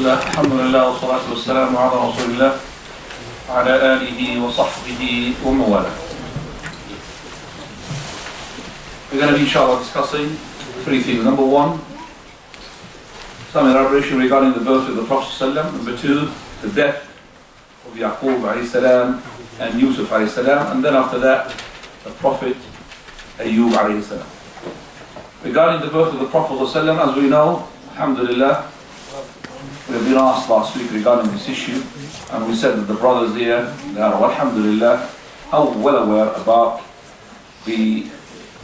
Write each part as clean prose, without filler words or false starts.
Bismillah, alhamdulillah, wa salatu wa salamu ala rasulillah, wa ala alihi wa sahbihi wa mawala. We're going to be inshallah discussing three things. Number one, some elaboration regarding the birth of the Prophet ﷺ. Number two, the death of Yaqub alayhi salam and Yusuf alayhi salam. And then after that, the Prophet Ayub alayhi salam. Regarding the birth of the Prophet ﷺ, as we know, alhamdulillah, we have been asked last week regarding this issue, and we said that the brothers here, they are alhamdulillah, how well aware about the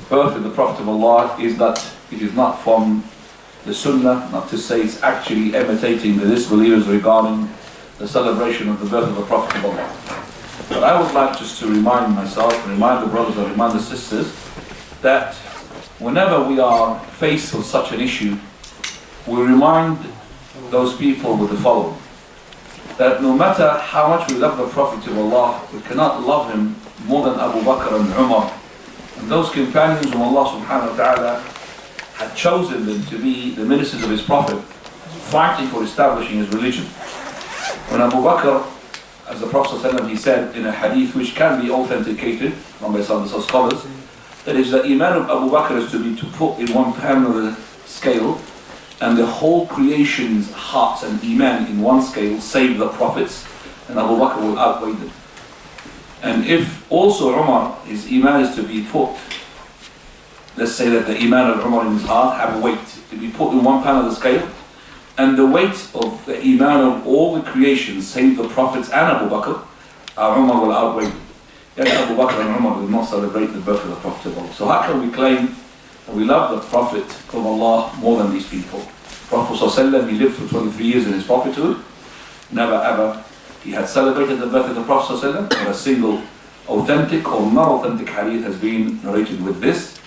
birth of the Prophet of Allah is that it is not from the Sunnah, not to say it's actually imitating the disbelievers regarding the celebration of the birth of the Prophet of Allah. But I would like just to remind myself, remind the brothers and remind the sisters, that whenever we are faced with such an issue, we remind those people with the following: that no matter how much we love the Prophet of Allah, we cannot love him more than Abu Bakr and Umar and those companions whom Allah subhanahu wa ta'ala had chosen them to be the ministers of his Prophet, fighting for establishing his religion. When Abu Bakr, as the Prophet ﷺ, he said in a hadith which can be authenticated by some scholars, that is, the iman of Abu Bakr is to be put in one hand of the scale, and the whole creation's hearts and iman in one scale, save the prophets, and Abu Bakr will outweigh them. And if also Umar, his iman is to be put, let's say that the iman of Umar in his heart have a weight, to be put in one pan of the scale, and the weight of the iman of all the creations, save the prophets and Abu Bakr, Umar will outweigh them. Yet Abu Bakr and Umar will not celebrate the birth of the Prophet of Allah. So how can we claim that we love the Prophet of Allah more than these people? Prophet ﷺ, he lived for 23 years in his prophethood. Never ever he had celebrated the birth of the Prophet ﷺ. Not a single authentic or non-authentic hadith has been narrated with this.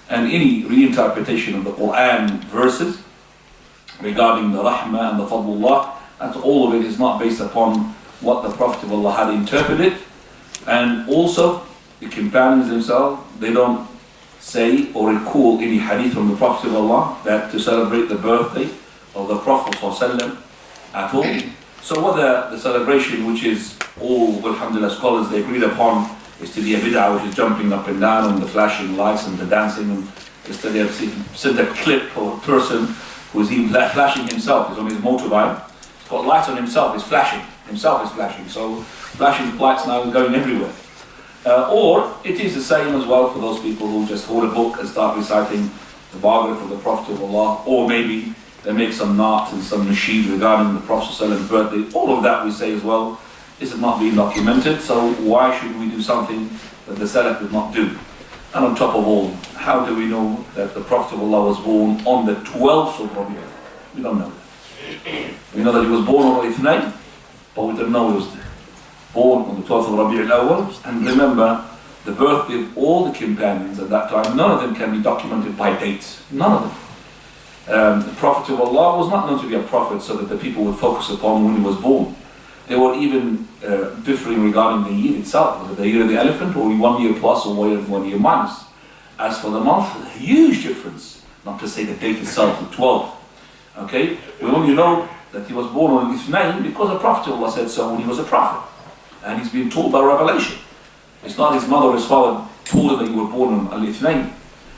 And any reinterpretation of the Quran verses regarding the rahmah and the fadlullah, and all of it is not based upon what the Prophet of Allah had interpreted. And also the companions themselves, they don't say or recall any hadith from the Prophet of Allah that to celebrate the birthday of the Prophet ﷺ at all. So whether the celebration, which is all, alhamdulillah, scholars they agreed upon, is to be a bid'ah, which is jumping up and down and the flashing lights and the dancing, and yesterday I've seen a clip of a person who is even flashing himself. He's on his motorbike, he's got lights on himself, he's flashing, himself is flashing. So flashing lights now are going everywhere. Or it is the same as well for those people who just hold a book and start reciting the biography of the Prophet of Allah, or maybe they make some naat and some nasheed regarding the Prophet's birthday. All of that we say as well, this is not being documented, so why should we do something that the Salaf did not do? And on top of all, how do we know that the Prophet of Allah was born on the 12th of Rabi'ah? We don't know that. We know that he was born on Ithnain, but we don't know he was born on the 12th of Rabi'ah al-Awwal. And remember, the birthday of all the companions at that time, none of them can be documented by dates. None of them. The Prophet of Allah was not known to be a prophet so that the people would focus upon when he was born. They were even differing regarding the year itself, whether the year of the elephant or 1 year plus or 1 year minus. As for the month, a huge difference, not to say the date itself, the 12th. Okay? We only know that he was born on Ithnain because the Prophet of Allah said so when he was a prophet. And he's been told by revelation. It's not his mother or his father told him that you were born on Al-Ithnain,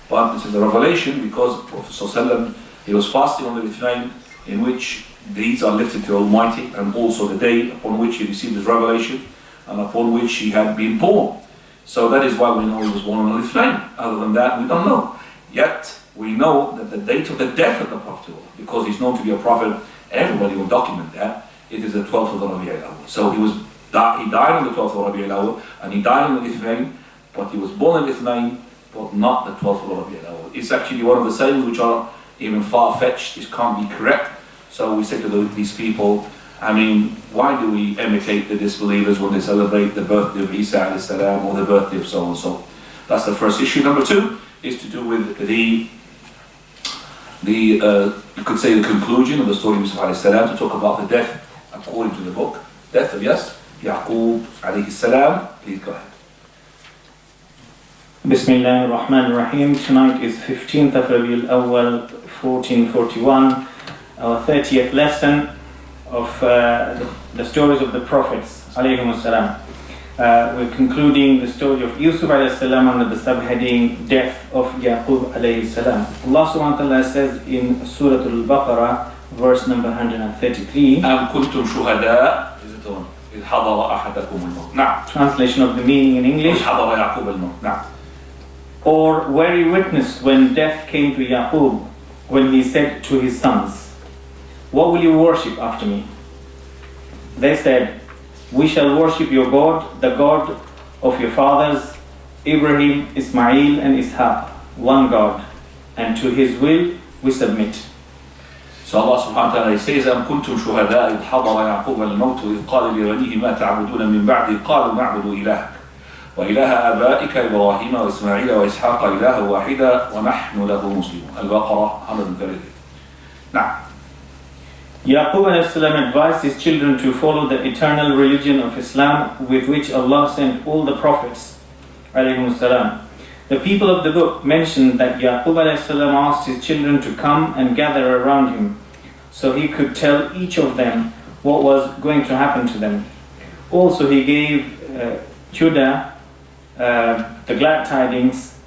but this is a revelation because Prophet ﷺ, he was fasting on the Ithnain, in which these are lifted to Almighty, and also the day upon which he received his revelation and upon which he had been born. So that is why we know he was born on Al-Ithnain. Other than that, we don't know. Yet we know that the date of the death of the Prophet, because he's known to be a prophet, everybody will document that, it is the 12th of the Rabi'ah al-Awwal. So he died on the 12th of Rabi'ah al-Awwal, and he died on the Ithnain, but he was born on Ithnain, but not the 12th of Rabi'ah al-Awwal. It's actually one of the sayings which are even far-fetched. It can't be correct. So we say to these people, I mean, why do we imitate the disbelievers when they celebrate the birthday of Isa alayhi salam or the birthday of so and so? That's the first issue. Number two is to do with the you could say the conclusion of the story of Yusuf alayhi salam, to talk about the death according to the book, death of Yaqub alayhi salam. Please go ahead. Bismillahir Rahmanir Rahim. Tonight is 15th of Rabi'ul Awwal 1441, our 30th lesson. of the stories of the prophets, alayhim as-salam. We're concluding the story of Yusuf alayhi salam under the subheading Death of Yaqub alayhi salam. Allah subhanahu wa ta'ala says in Surah al-Baqarah, verse number 133. أَمْ كُنْتُمْ شُهَدَاءَ إِذْ حَضَرَ أَحَدَكُمُ الْمَوْتُ. Now, translation of the meaning in English. حَضَرَ يَعْقُوبَ الْمَوْتُ. Now, or were you witness when death came to Yaqub, when he said to his sons, what will you worship after me? They said, we shall worship your God, the God of your fathers, Ibrahim, Ismail and Ishaq, one God, and to his will we submit. So Allah subhanahu wa ta'ala says, أَمْ كُنْتُمْ شُهَدَاءَ إِذْ حَضَرَ يَعْقُوبَ الْمَوْتُ إِذْ قَالَ لِبَنِيهِ مَا تَعْبُدُونَ مِنْ بَعْدِي قَالُوا نَعْبُدُ إِلَهَكَ وإله آبائك إبراهيم وإسماعيل وإسحاق إله واحدا ونحن له مسلمون. Al-Baqarah 133. Now, Yaqub advised his children to follow the eternal religion of Islam with which Allah sent all the prophets. The people of the book mentioned that Yaqub asked his children to come and gather around him so he could tell each of them what was going to happen to them. Also he gave Judah the glad tidings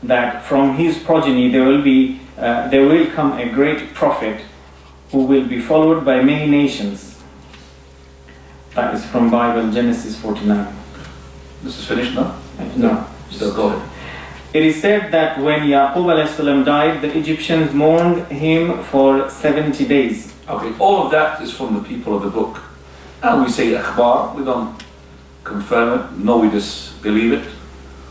that from his progeny there will come a great prophet who will be followed by many nations. That is from Bible, Genesis 49. This is finished now? No. So go ahead. It is said that when Yaqub died, the Egyptians mourned him for 70 days. Okay, all of that is from the people of the book. And we say akhbar, we don't confirm it, no, we just believe it.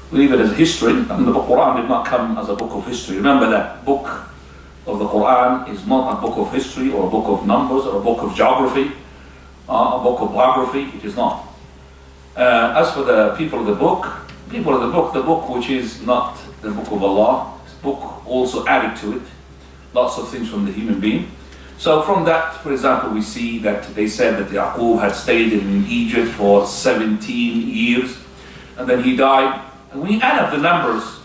We leave it as history, and the Quran did not come as a book of history. Remember that book of the Quran is not a book of history or a book of numbers or a book of geography, a book of biography, it is not. As for the people of the book, the book which is not the book of Allah, this book also added to it lots of things from the human being. So from that, for example, we see that they said that Yaqub had stayed in Egypt for 17 years and then he died. And when you add up the numbers,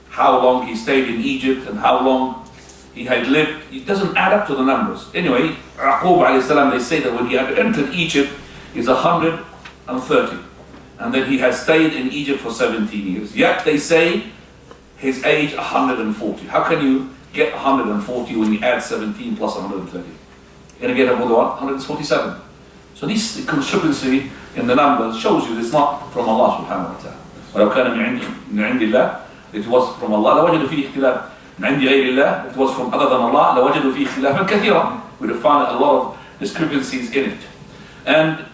how long he stayed in Egypt and how long he had lived, it doesn't add up to the numbers. Anyway, Yaqub alayhi salam, they say that when he had entered Egypt, is 130. And then he has stayed in Egypt for 17 years. Yet they say his age 140. How can you get 140 when you add 17 plus 130? You're going to get about 147. So this discrepancy in the numbers shows you it's not from Allah subhanahu wa ta'ala. ولو كان من عند الله, it was from Allah, لوجدوا فيه اختلاف. من عند غير الله, it was from other than Allah, لوجدوا فيه اختلافا كثيرا. We would find a lot of discrepancies in it. And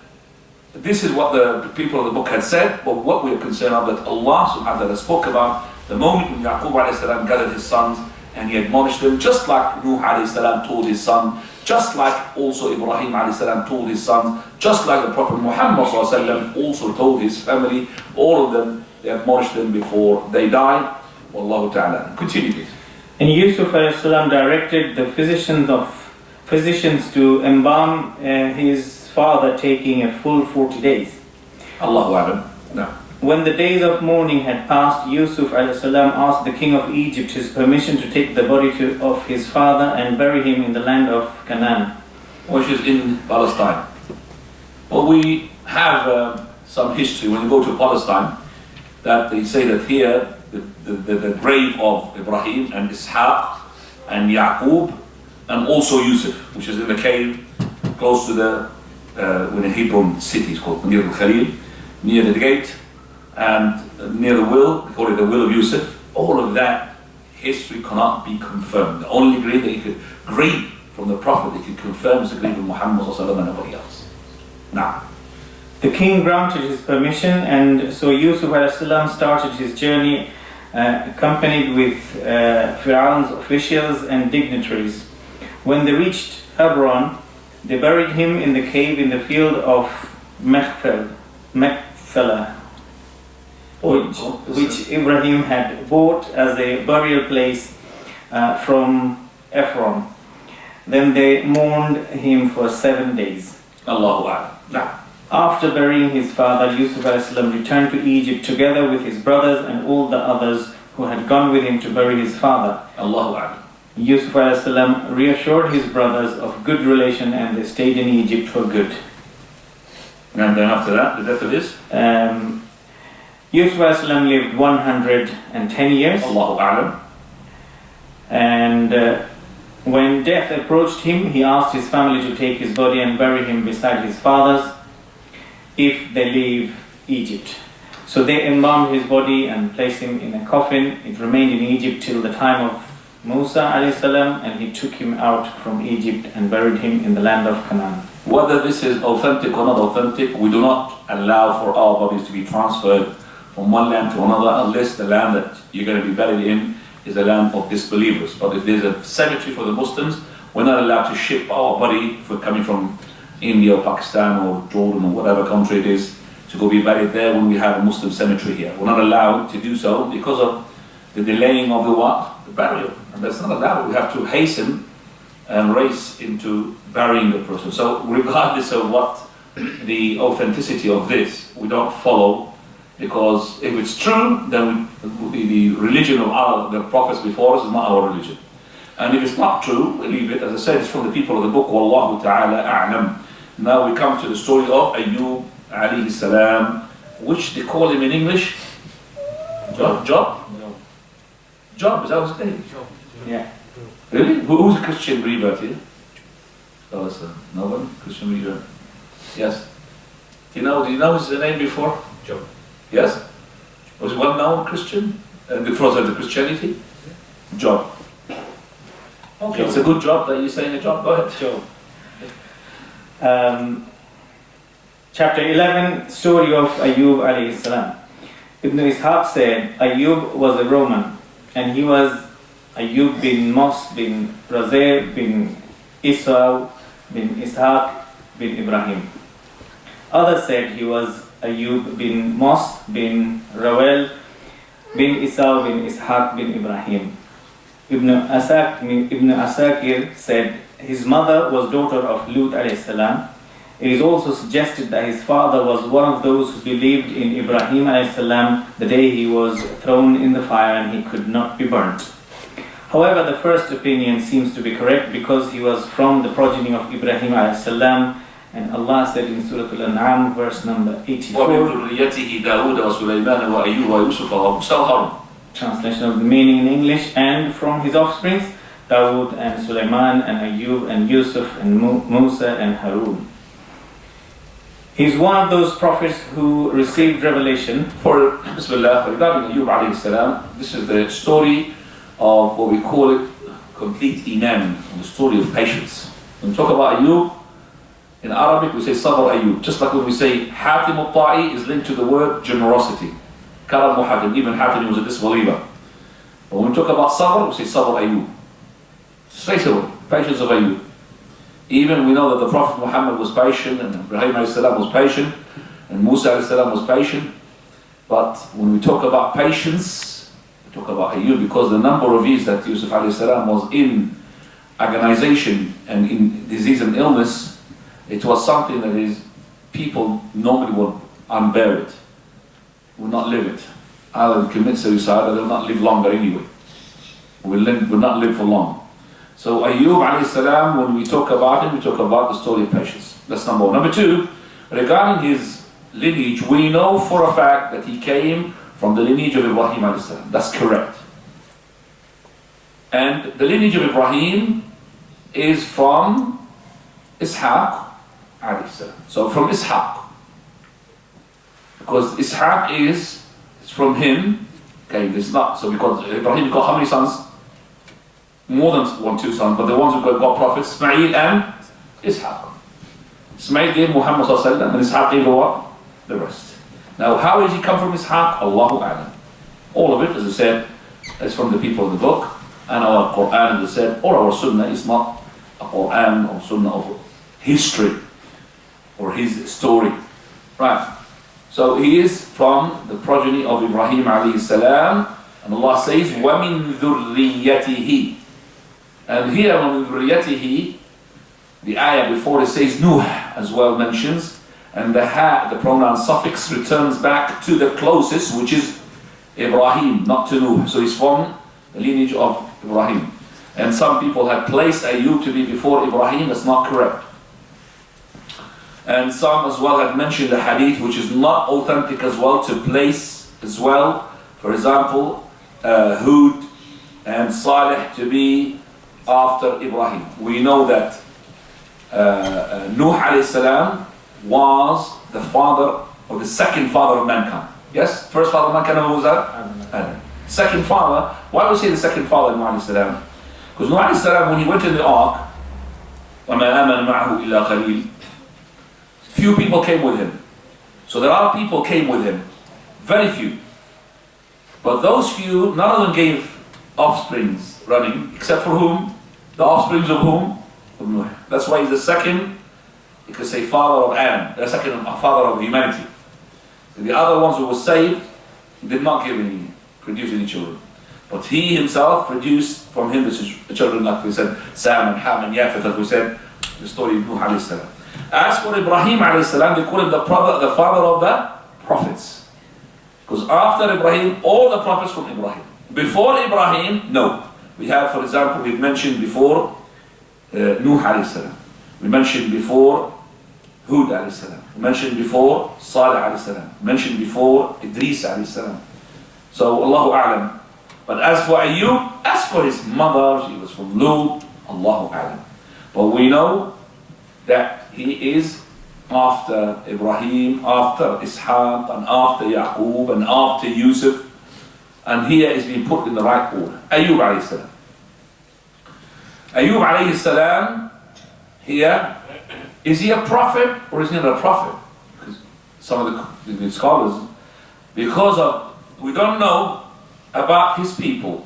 this is what the people of the book had said, but what we are concerned of that Allah subhanahu wa ta'ala spoke about the moment when Yaqub alayhi salam gathered his sons and he admonished them, just like Nuh alayhi salam told his son, just like also Ibrahim alayhi salam told his son, just like the Prophet Muhammad sallallahu alayhi wa sallam also told his family, all of them, they admonished them before they died. Wallahu ta'ala. Continue please. And Yusuf alayhi salam directed the physicians to embalm his father, taking a full 40 days. Allahu Alam. No. When the days of mourning had passed, Yusuf salam asked the king of Egypt his permission to take the body of his father and bury him in the land of Canaan, which is in Palestine. Well, we have some history when you go to Palestine that they say that here the grave of Ibrahim and Ishaq and Yaqub and also Yusuf, which is in the cave close to the in a Hebron city, it's called near Khalil, near the gate and near the will, we call it the will of Yusuf. All of that history cannot be confirmed. The only grave that you could grave from the Prophet that could confirm is the grave of Muhammad and nobody else. Now, the king granted his permission, and so Yusuf salam started his journey accompanied with Pharaoh's officials and dignitaries. When they reached Hebron, they buried him in the cave in the field of Machpelah, which Ibrahim had bought as a burial place from Ephron. Then they mourned him for 7 days. Allahu Akbar. Now, after burying his father, Yusuf returned to Egypt together with his brothers and all the others who had gone with him to bury his father. Allahu Akbar. Yusuf alayhi salam reassured his brothers of good relation and they stayed in Egypt for good. And then after that, the death of his? Yusuf alayhi salam lived 110 years. Allahu A'lam. And when death approached him, he asked his family to take his body and bury him beside his father's if they leave Egypt. So they embalmed his body and placed him in a coffin. It remained in Egypt till the time of Musa alayhi salam, and he took him out from Egypt and buried him in the land of Canaan. Whether this is authentic or not authentic, we do not allow for our bodies to be transferred from one land to another unless the land that you're going to be buried in is a land of disbelievers. But if there's a cemetery for the Muslims, we're not allowed to ship our body if we're coming from India or Pakistan or Jordan or whatever country it is to go be buried there when we have a Muslim cemetery here. We're not allowed to do so because of the delaying of the what? The burial. And that's not allowed. We have to hasten and race into burying the person. So regardless of what the authenticity of this, we don't follow, because if it's true, then the religion of the prophets before us is not our religion. And if it's not true, we leave it. As I said, it's from the people of the book, Wallahu ta'ala a'lam. Now we come to the story of Ayub alayhi salam, which they call him in English? Job? Job? No. Job, is that his name? Job. Yeah. Really? Who's a Christian revert here? Oh, that's no one? Christian revert? Yes. Do you know his name before? Job. Yes? Was he well-known Christian? Before the Christianity? Job. Okay, it's a good job that you're saying a job. Go ahead. Job. Chapter 11, story of Ayub alayhi salam. Ibn Ishaq said, Ayub was a Roman, and he was Ayub bin Mos bin Razer bin Esau bin Ishaq bin Ibrahim. Others said he was Ayub bin Mos bin Rawel bin Esau bin Ishaq bin Ibrahim. Ibn Asakir said his mother was daughter of Lut alayhi salam. It is also suggested that his father was one of those who believed in Ibrahim alayhi salam the day he was thrown in the fire and he could not be burnt. However, the first opinion seems to be correct because he was from the progeny of Ibrahim alayhi salam, and Allah said in Surah Al-An'am, verse number 84. Translation of the meaning in English, and from his offspring, Dawood and Sulaiman and Ayub and Yusuf and Musa and Harun. He is one of those prophets who received revelation. For Bismillah, regarding Ayub alayhi salam, this is the story of what we call it complete iman, the story of patience. When we talk about Ayub, in Arabic we say Sabr Ayub, just like when we say Hatim al-Ta'i is linked to the word generosity. Karam Hatim, even Hatim was a disbeliever. But when we talk about Sabr, we say Sabr Ayub. Straight away, patience of Ayub. Even we know that the Prophet Muhammad was patient, and Ibrahim alayhi salam was patient, and Musa alayhi salam was patient. But when we talk about patience, we talk about Ayub, because the number of years that Yusuf alayhi salam was in agonization and in disease and illness, it was something that is, people normally would unbear it, would not live it. Either commit suicide or they will not live longer anyway. Will not live for long. So Ayub alayhi salam, when we talk about him, we talk about the story of patience. That's number one. Number two, regarding his lineage, we know for a fact that he came from the lineage of Ibrahim alayhi salam. That's correct. And the lineage of Ibrahim is from Ishaq alayhi salam. So from Ishaq. Because Ishaq is from him. Okay, it's not. So because Ibrahim got how many sons? More than two sons, but the ones who got prophets, Ismail and Ishaq. Ismail gave Muhammad sallallahu and Ishaq gave what? The rest. Now, how did he come from Ishaq? Allahu A'lam. All of it, as I said, is from the people of the book, and our Quran, as I said, or our Sunnah is not a Quran or Sunnah of history or his story. Right. So he is from the progeny of Ibrahim alayhi salam, and Allah says, وَمِن ذُرِّيَّتِهِ. And here, وَمِن ذُرِّيَّتِهِ, the ayah before it says Nuh as well mentions, and the ha, the pronoun suffix, returns back to the closest, which is Ibrahim, not to Nuh. So he's from the lineage of Ibrahim. And some people had placed Ayub to be before Ibrahim. That's not correct. And some as well had mentioned the hadith, which is not authentic as well, to place as well, for example, Hud and Salih to be after Ibrahim. We know that Nuh alayhi salam was the father or the second father of mankind. Yes? First father of mankind, who was that? Adam. Second father. Why do we say the second father of Nuh alayhi salam? Because Nuh alayhi salam, when he went in the ark, وَمَا آمَنَ مَعَهُ إِلَّا قَلِيلٌ, few people came with him. So there are people came with him. Very few. But those few, none of them gave offsprings running, except for whom? The offsprings of whom? Of Nuh. That's why he's the second, you could say, father of Adam, the second father of humanity. The other ones who were saved did not produce any children. But he himself produced from him the children, like we said, Sam and Ham and Yafet, as we said, the story of Nuh alayhi salam. As for Ibrahim alayhi salam, they call him the father of the prophets. Because after Ibrahim, all the prophets from Ibrahim. Before Ibrahim, no. We have, for example, we've mentioned before Nuh alayhi salam. We mentioned before Hud alayhi salam. We mentioned before Salih alayhi salam. We mentioned before Idris alayhi salam. So, Allahu A'lam. But as for Ayub, as for his mother, she was from Lut, Allahu A'lam. But we know that he is after Ibrahim, after Ishaq, and after Yaqub, and after Yusuf. And here is being put in the right order. Ayub alayhi salam. Ayub alayhi salam, here, is he a prophet or is he not a prophet? Because some of the scholars, because of, we don't know about his people.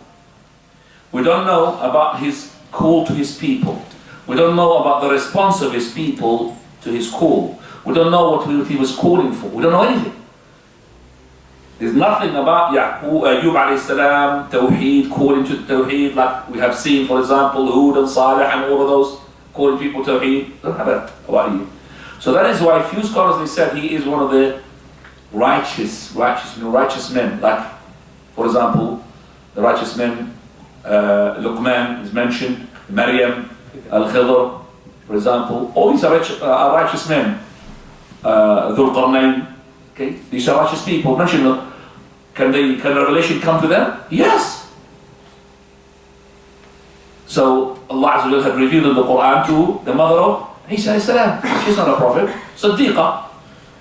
We don't know about his call to his people. We don't know about the response of his people to his call. We don't know what he was calling for. We don't know anything. There's nothing about Ayub alayhi salam, Tawheed, calling to Tawheed, like we have seen, for example, Hud and Salih and all of those, calling people to Tawheed. Don't have that about you. So that is why few scholars, they said he is one of the righteous men. Like, for example, the righteous men, Luqman is mentioned, Maryam, Al-Khidr, for example. All these are righteous men. Dhul Qarnayn, okay? These are righteous people. Mention them. Can revelation come to them? Yes. So Allah Azza wa Jalla had revealed in the Quran to the mother of Isa alayhi salam. She's not a prophet, Siddiqa.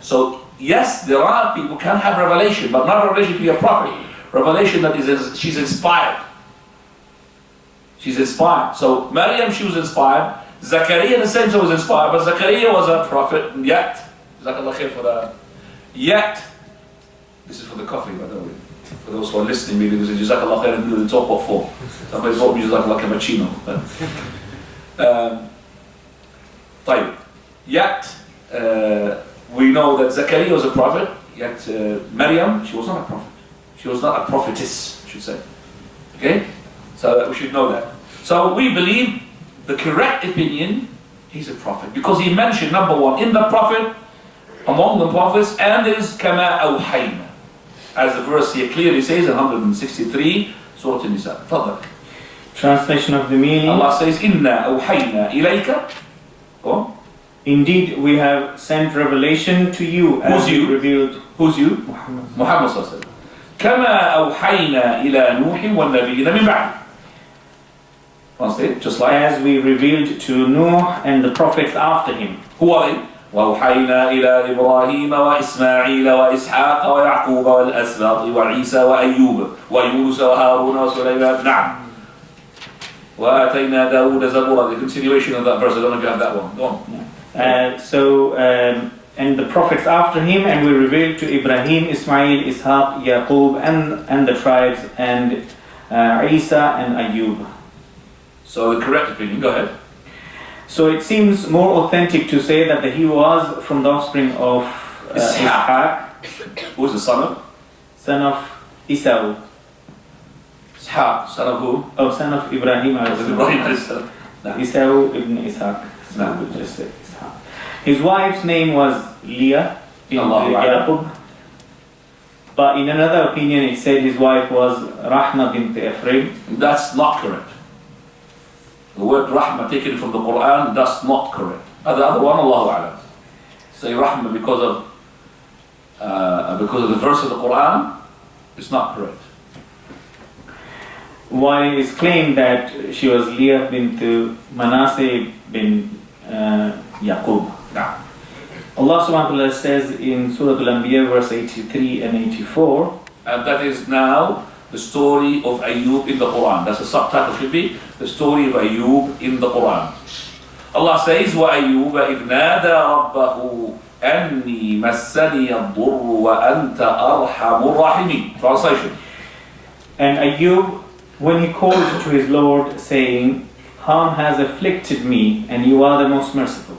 So yes, there are people who can have revelation, but not revelation to be a prophet. Revelation that is, she's inspired. She's inspired. So Maryam, she was inspired. Zakaria, the same, so was inspired, but Zakaria was a prophet yet. Jazakallah khair for that. Yet, this is for the coffee, by the way. For those who are listening, maybe they say Jazakallah khair and do the talk what for. Somebody bought me Jazakallah cappuccino. Yet, we know that Zakaria was a prophet, yet Maryam, she was not a prophet. She was not a prophetess, I should say. Okay? So that we should know that. So we believe the correct opinion, he's a prophet. Because he mentioned, number one, in the prophet, among the prophets, and is kama awhayna. As the verse here clearly says in 163, Surah An-Nisa. Fadal. Translation of the meaning. Allah says, Inna awhayna ilayka. Go on. Indeed, we have sent revelation to you as Who's you? Revealed. Who's you? Muhammad sallallahu alaihi wasallam. كما أوحينا إلى نوح والنبيين من بعد. Translate, just like as we revealed to Nuh and the prophets after him. Who are they? وأوحينا إلى إبراهيم وإسماعيل وإسحاق ويعقوب والأسباط وعيسى وأيوب ويونس وهارون وسليمان. نعم. وآتينا داود زبورا. The continuation of that verse. I don't know if you have that one. Go on. And the prophets after him, and we revealed to Ibrahim, Ismail, Ishaq, Yaqub, and the tribes, and Isa and Ayub. So the correct opinion, go ahead. So it seems more authentic to say that he was from the offspring of Ishaq. Who was the son of? Son of Esau. Ishaq, son of who? Oh, son of Ibrahim. Ibrahim alayhi Esau ibn Ishaq. So we'll just say Ishaq. His wife's name was Leah in Yaqub. But in another opinion, it said his wife was Rahma bint Ephraim. That's not correct. word rahmah taken from the Quran, that's not correct. The other one, Allahu A'lam. Say rahmah because of the verse of the Quran, it's not correct. While it is claimed that she was Leah bint Manasseh bin Yaqub. Now, Allah subhanahu wa ta'ala says in Surah Al-Anbiya verse 83 and 84, and that is now the story of Ayub in the Quran. That's the subtitle should be, the story of Ayub in the Quran. Allah says, وَأَيُّوبَ إِذْ نَادَى رَبَّهُ أَنِّي مَسَّنِيَ الضُّرُّ وَأَنْتَ أَرْحَمُ الرَّاحِمِينَ. Translation. And Ayub, when he called to his Lord, saying, harm has afflicted me, and you are the most merciful.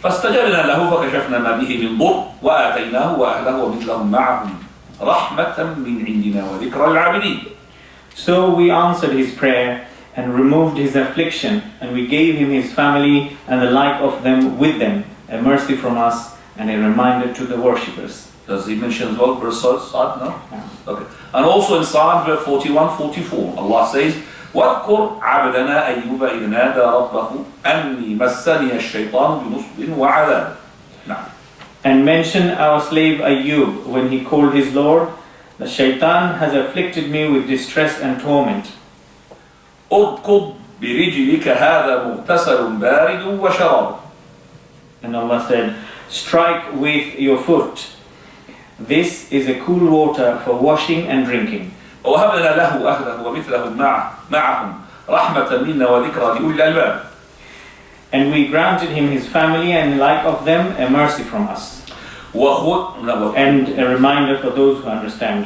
فاستجبنا له فكشفنا ما به من ضر وآتيناه وأهله ومثلهم معهم رحمة من عندنا وذكرى للعابدين. So we answered his prayer and removed his affliction, and we gave him his family and the like of them with them, a mercy from us and a reminder to the worshippers. Does he mention as well verse Sa'd? No? Okay. And also in Psalm verse 41-44, Allah says, واذكر عبدنا أيوب إذ نادى ربه أني مسني الشيطان بنصب وعذاب. نعم. And mention our slave Ayub when he called his Lord, the shaitan has afflicted me with distress and torment. أركض برجلك هذا مغتسل بارد وشراب. And Allah said, strike with your foot. This is a cool water for washing and drinking. ووهبنا له أهله ومثلهم معهم رحمة منا وذكرى لأولي الألباب. And we granted him his family and like of them a mercy from us. And a reminder for those who understand.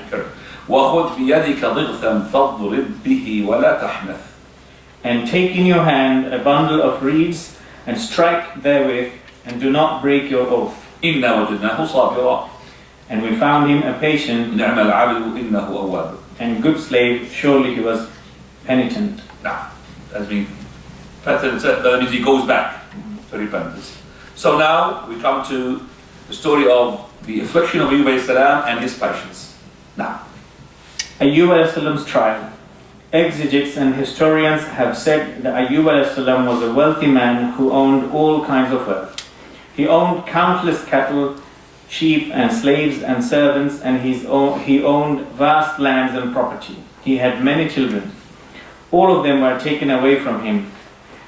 وخذ بيدك ضغثا فاضرب به ولا تحنث. And take in your hand a bundle of reeds and strike therewith, and do not break your oath. إنا وجدناه صابرا. And we found him a patient نعم العبد إنه أواب. and good slave, surely he was penitent. Now, that means he goes back to repentance. So now we come to the story of the affliction of Ayub alayhi salam and his patience. Now, Ayub alayhi salam's trial. Exegetes and historians have said that Ayub alayhi salam was a wealthy man who owned all kinds of wealth. He owned countless cattle, sheep and slaves and servants, and he owned vast lands and property. He had many children. All of them were taken away from him.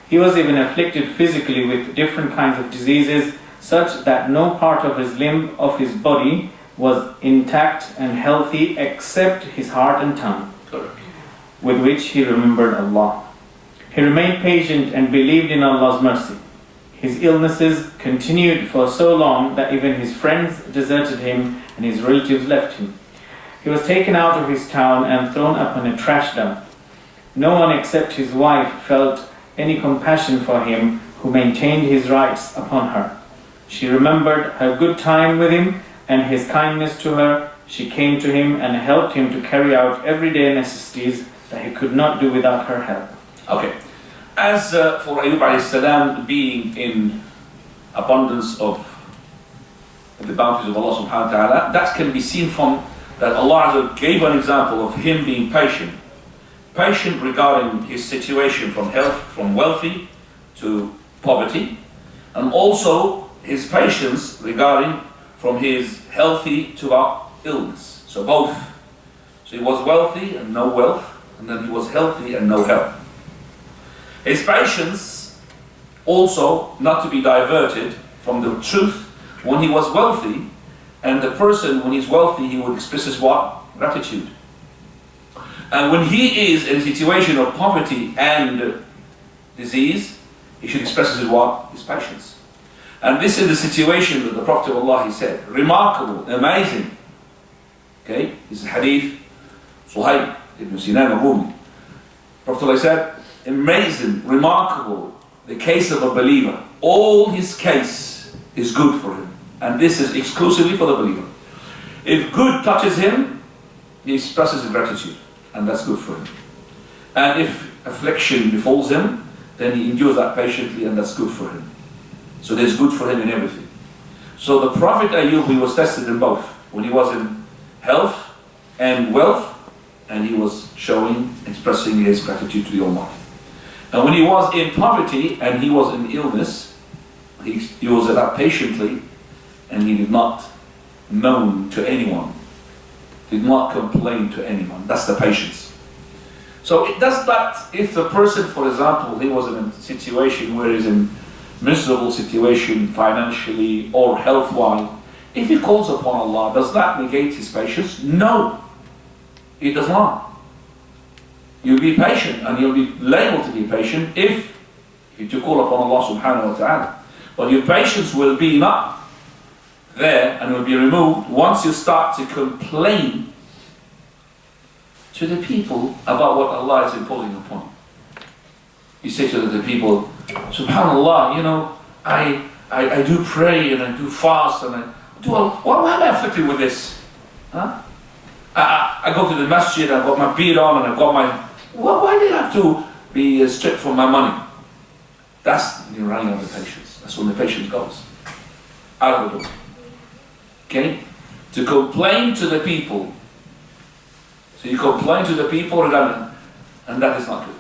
He was even afflicted physically with different kinds of diseases, such that no part of his limb of his body was intact and healthy except his heart and tongue, with which he remembered Allah. He remained patient and believed in Allah's mercy. His illnesses continued for so long that even his friends deserted him and his relatives left him. He was taken out of his town and thrown upon a trash dump. No one except his wife felt any compassion for him, who maintained his rights upon her. She remembered her good time with him and his kindness to her. She came to him and helped him to carry out everyday necessities that he could not do without her help. Okay. As for Ayub alayhi salam being in abundance of the bounties of Allah subhanahu wa ta'ala, that can be seen from that Allah gave an example of him being patient. Patient regarding his situation from health, from wealthy to poverty, and also his patience regarding from his healthy to illness. So both. So he was wealthy and no wealth, and then he was healthy and no health. His patience also not to be diverted from the truth. When he was wealthy, and the person when he's wealthy, he would express his what? Gratitude. And when he is in a situation of poverty and disease, he should express his what? His patience. And this is the situation that the Prophet of Allah, he said, remarkable, amazing. Okay, this is hadith Suhaib ibn Sinan al-Rumi. Prophet Allah said, amazing, remarkable, the case of a believer. All his case is good for him. And this is exclusively for the believer. If good touches him, he expresses his gratitude. And that's good for him. And if affliction befalls him, then he endures that patiently, and that's good for him. So there's good for him in everything. So the Prophet Ayub, he was tested in both. When he was in health and wealth, and he was showing, expressing his gratitude to the Almighty. And when he was in poverty and he was in illness, he was that patiently, and he did not moan to anyone, did not complain to anyone. That's the patience. So it does that. If the person, for example, he was in a situation where he's in miserable situation financially or health-wise, if he calls upon Allah, does that negate his patience? No, it does not. You'll be patient, and you'll be able to be patient if you call upon Allah subhanahu wa ta'ala. But your patience will be not there and will be removed once you start to complain to the people about what Allah is imposing upon you. You say to the people, subhanallah, you know, I do pray and I do fast and I do all, why am I afflicted with this? Huh? I go to the masjid, I've got my beard on and I've got my, why do I have to be stripped for my money? That's when you're running out of patience. That's when the patience goes out of the door. Okay? To complain to the people. So you complain to the people and that is not good.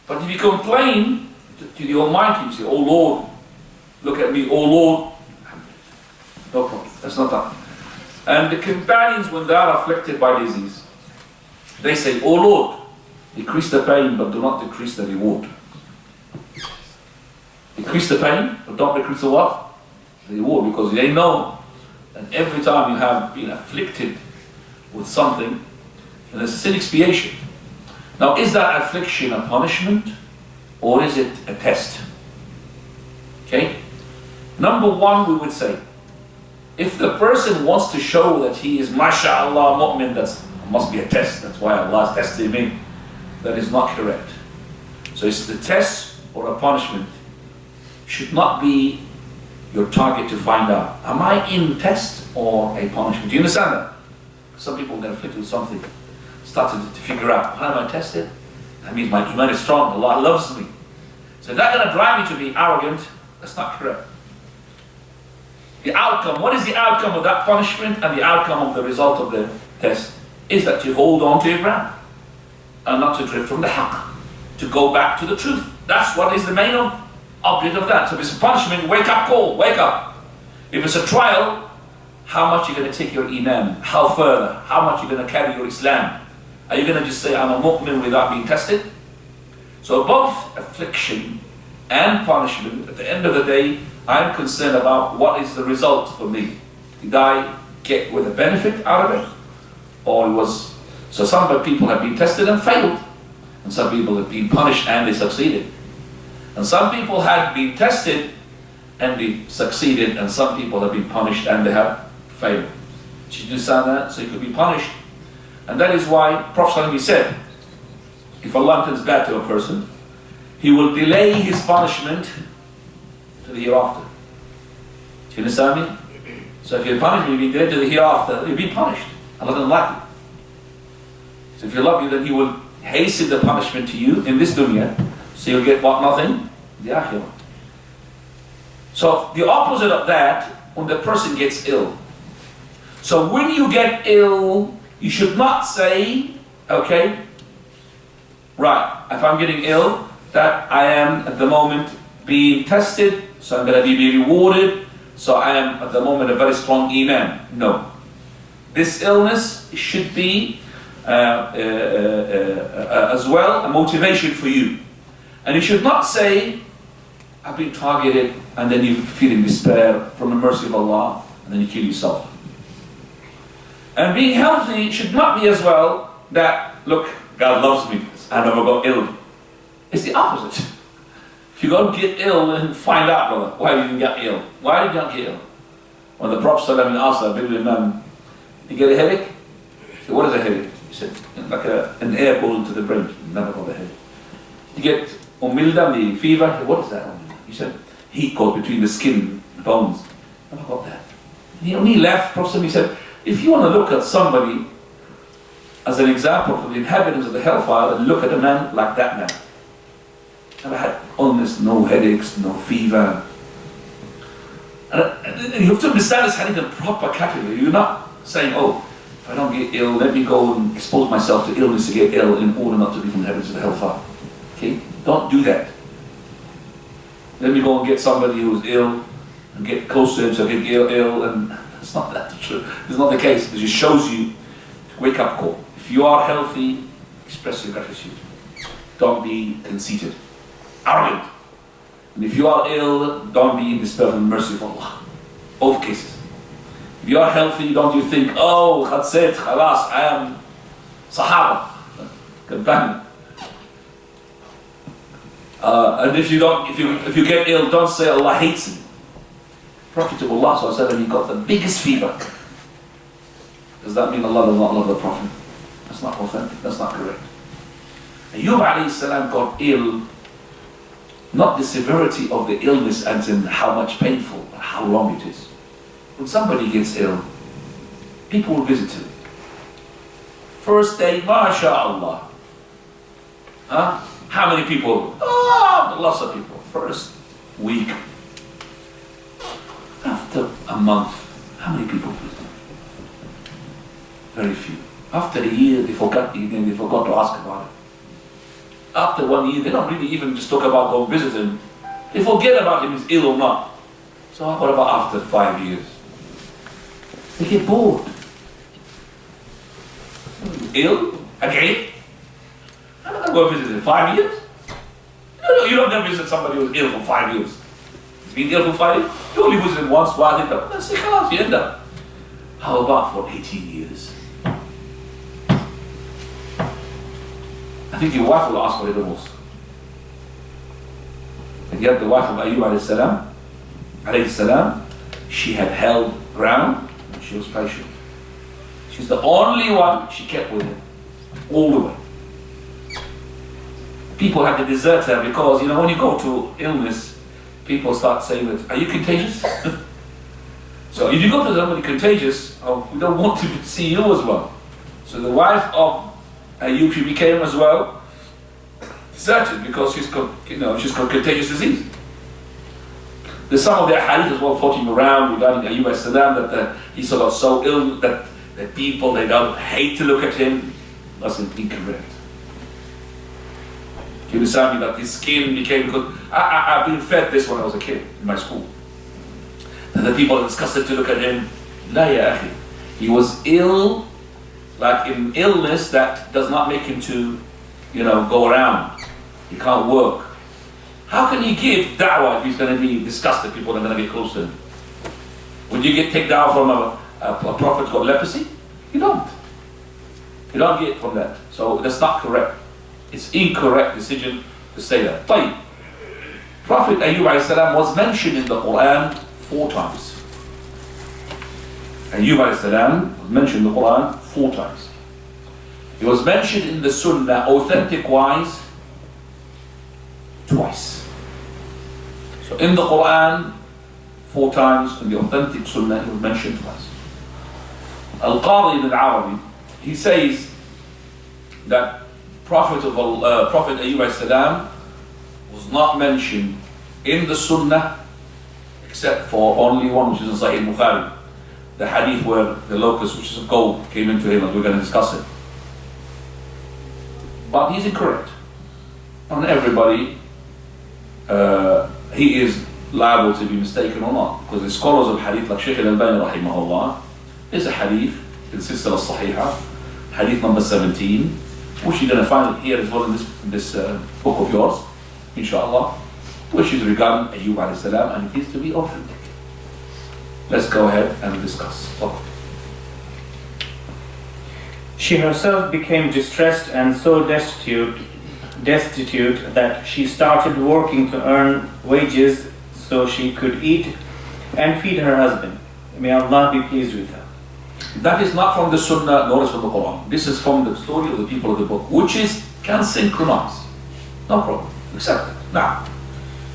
But if you complain to the Almighty, you say, oh Lord, look at me, oh Lord, no problem. That's not that. And the companions, when they are afflicted by disease, they say, oh Lord, decrease the pain, but do not decrease the reward. Decrease the pain, but don't decrease the what? The reward, because they know that every time you have been afflicted with something, and it's a sin expiation. Now, is that affliction a punishment, or is it a test? Okay? Number one, we would say, if the person wants to show that he is mashallah mu'min, that must be a test, that's why Allah is testing me, that is not correct. So it's the test or a punishment should not be your target to find out, am I in test or a punishment? Do you understand that? Some people get afflicted with something, started to figure out, how am I tested? That means my iman is strong, Allah loves me. So if that's going to drive me to be arrogant, that's not correct. The outcome, what is the outcome of that punishment and the outcome of the result of the test? Is that you hold on to your ground and not to drift from the haqq, to go back to the truth. That's what is the main object of that. So if it's a punishment, wake up call, wake up. If it's a trial, how much are you going to take your iman? How further? How much are you going to carry your Islam? Are you going to just say, I'm a mu'min without being tested? So both affliction and punishment, at the end of the day, I'm concerned about what is the result for me. Did I get with a benefit out of it? Or it was... So some people have been tested and failed. And some people have been punished and they succeeded. And some people had been tested and they succeeded, and some people have been punished and they have failed. Did you understand that? So you could be punished. And that is why Prophet said, if Allah intends bad to a person, He will delay His punishment to the hereafter. Do you understand me? So if you're punished, you'll be delayed to the hereafter, you'll be punished. Allah doesn't like you. So if you love you, then He will hasten the punishment to you in this dunya, so you'll get what? Nothing? The akhirah. So the opposite of that, when the person gets ill. So when you get ill, you should not say, okay, right, if I'm getting ill, that I am at the moment being tested, so I'm going to be rewarded, so I am at the moment a very strong iman. No. This illness should be as well a motivation for you. And you should not say, I've been targeted, and then you feel in despair from the mercy of Allah, and then you kill yourself. And being healthy should not be as well that, look, God loves me, I never got ill. It's the opposite. If you go get ill, then find out, brother, why did you get ill? Why did you not get ill? When the Prophet asked a big man, did you get a headache? He said, what is a headache? He said, like an air ball into the brain. Never got a headache. Did you get the fever? He said, what is that? He said, heat goes between the skin, the bones. Never got that. And he only left, Prophet, he said, if you want to look at somebody as an example for the inhabitants of the hellfire, then look at a man like that man. Never had illness, no headaches, no fever. And you have to understand this having a proper category. You're not saying, oh, if I don't get ill, let me go and expose myself to illness to get ill in order not to be from the heavens of the hellfire. Okay? Don't do that. Let me go and get somebody who's ill and get close to him so he'll get ill, and it's not that true. It's not the case. It just shows you to wake up call. If you are healthy, express your gratitude. Don't be conceited, arrogant. And if you are ill, don't be in despair of the mercy of Allah. Both cases. If you are healthy, don't you think, oh, khatsat, khalas, I am Sahaba, companion. And if you get ill, don't say Allah hates me. Prophet of Allah ﷺ, he got the biggest fever. Does that mean Allah does not love the Prophet? That's not authentic, that's not correct. Ayub ﷺ got ill, not the severity of the illness as in how much painful, but how long it is. When somebody gets ill, people will visit him. First day, MashaAllah. Huh? How many people? Oh, lots of people. First week. After a month, how many people visit? Very few. After a year, they forgot to ask about it. After 1 year, they don't really even just talk about going visit him. They forget about him, he's ill or not. So what about after 5 years? They get bored. Ill? Again? I'm not going to go visit him 5 years. No, you don't never visit somebody who's ill for 5 years. He's been ill for 5 years. You only visit him once, twice, that's it, you end up. How about for 18 years? I think your wife will ask for a divorce. And yet the wife of Ayub alayhi salam, she had held ground and she was patient. She's the only one she kept with him all the way. People had to desert her because, when you go to illness, people start saying that, are you contagious? So if you go to somebody contagious, we don't want to see you as well. So the wife of Ayub, she became as well deserted because she's got contagious disease. There's some of the hadith as well floating around regarding Ayub as-salam that he got so ill that people, they don't hate to look at him. That's incorrect. He was telling me that his skin became good. I've been fed this when I was a kid in my school. And the people disgusted to look at him. La ya akhi. He was ill, like in illness that does not make him to, go around. He can't work. How can he give da'wah if he's going to be disgusted? People are going to get close to him. Would you take da'wah from a prophet who got leprosy? You don't. You don't get from that. So that's not correct. It's incorrect decision to say that. طيب. Prophet Ayub alayhi salam was mentioned in the Quran 4 times. Ayub alayhi salam was mentioned in the Quran 4 times. He was mentioned in the Sunnah authentic wise twice. So in the Quran 4 times, in the authentic Sunnah he was mentioned twice. Al-Qadi ibn al-Arabi, he says that Prophet Ayub alayhi salam was not mentioned in the Sunnah except for only one, which is in Sahih Bukhari, the hadith where the locust, which is of gold, came into him, and we're going to discuss it. But he's incorrect. And everybody, he is liable to be mistaken or not, because the scholars of hadith like Shaykh al-Albani rahimahullah, is a hadith in Silsila al-Sahihah, hadith number 17, which you're going to find it here as well in this book of yours, inshallah, which is regarding Ayub alayhi salam, and it is to be authentic. Let's go ahead and discuss. She herself became distressed and so destitute that she started working to earn wages so she could eat and feed her husband. May Allah be pleased with her. That is not from the Sunnah, nor is from the Quran. This is from the story of the people of the book, which can synchronize. No problem. Accept it. Now,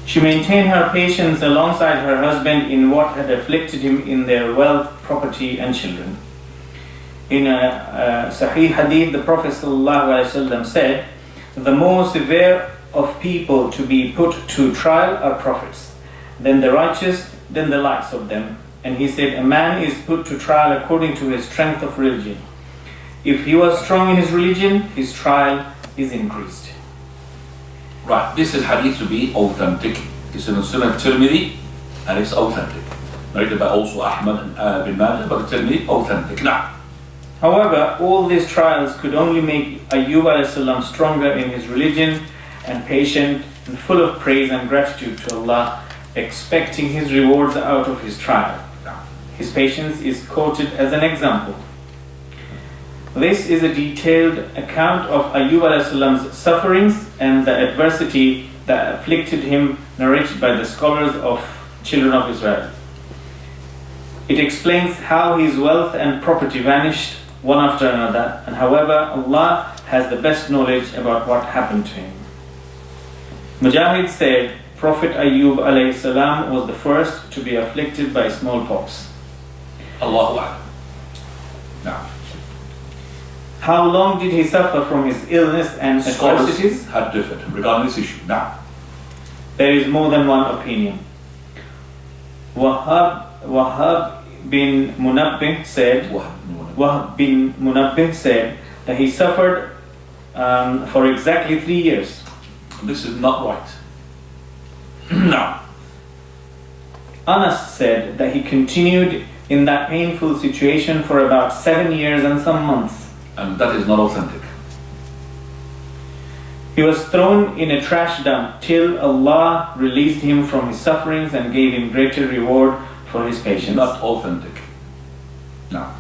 she maintained her patience alongside her husband in what had afflicted him in their wealth, property, and children. In a Sahih Hadith, the Prophet ﷺ said, "The more severe of people to be put to trial are prophets, then the righteous, then the likes of them." And he said, "A man is put to trial according to his strength of religion. If he was strong in his religion, his trial is increased." Right, this is hadith to be authentic. It's in the Sunnah Tirmidhi and it's authentic. Narrated by also Ahmad and bin Majah, but the Tirmidhi authentic. Now, However, all these trials could only make Ayub a.s. stronger in his religion and patient and full of praise and gratitude to Allah, expecting his rewards out of his trial. His patience is quoted as an example. This is a detailed account of Ayub a.s. sufferings and the adversity that afflicted him, narrated by the scholars of children of Israel. It explains how his wealth and property vanished one after another, and however Allah has the best knowledge about what happened to him. Mujahid said, Prophet Ayub alayhi salam was the first to be afflicted by smallpox. Allahu Akbar. Now, how long did he suffer from his illness and adversities? Scholars had differed regarding this issue. Now, there is more than one opinion. Wahab bin Munabbih said that he suffered for exactly 3 years. This is not right. Now, Anas said that he continued in that painful situation for about 7 years and some months. And that is not authentic. He was thrown in a trash dump till Allah released him from his sufferings and gave him greater reward for his patience. Not authentic. Now,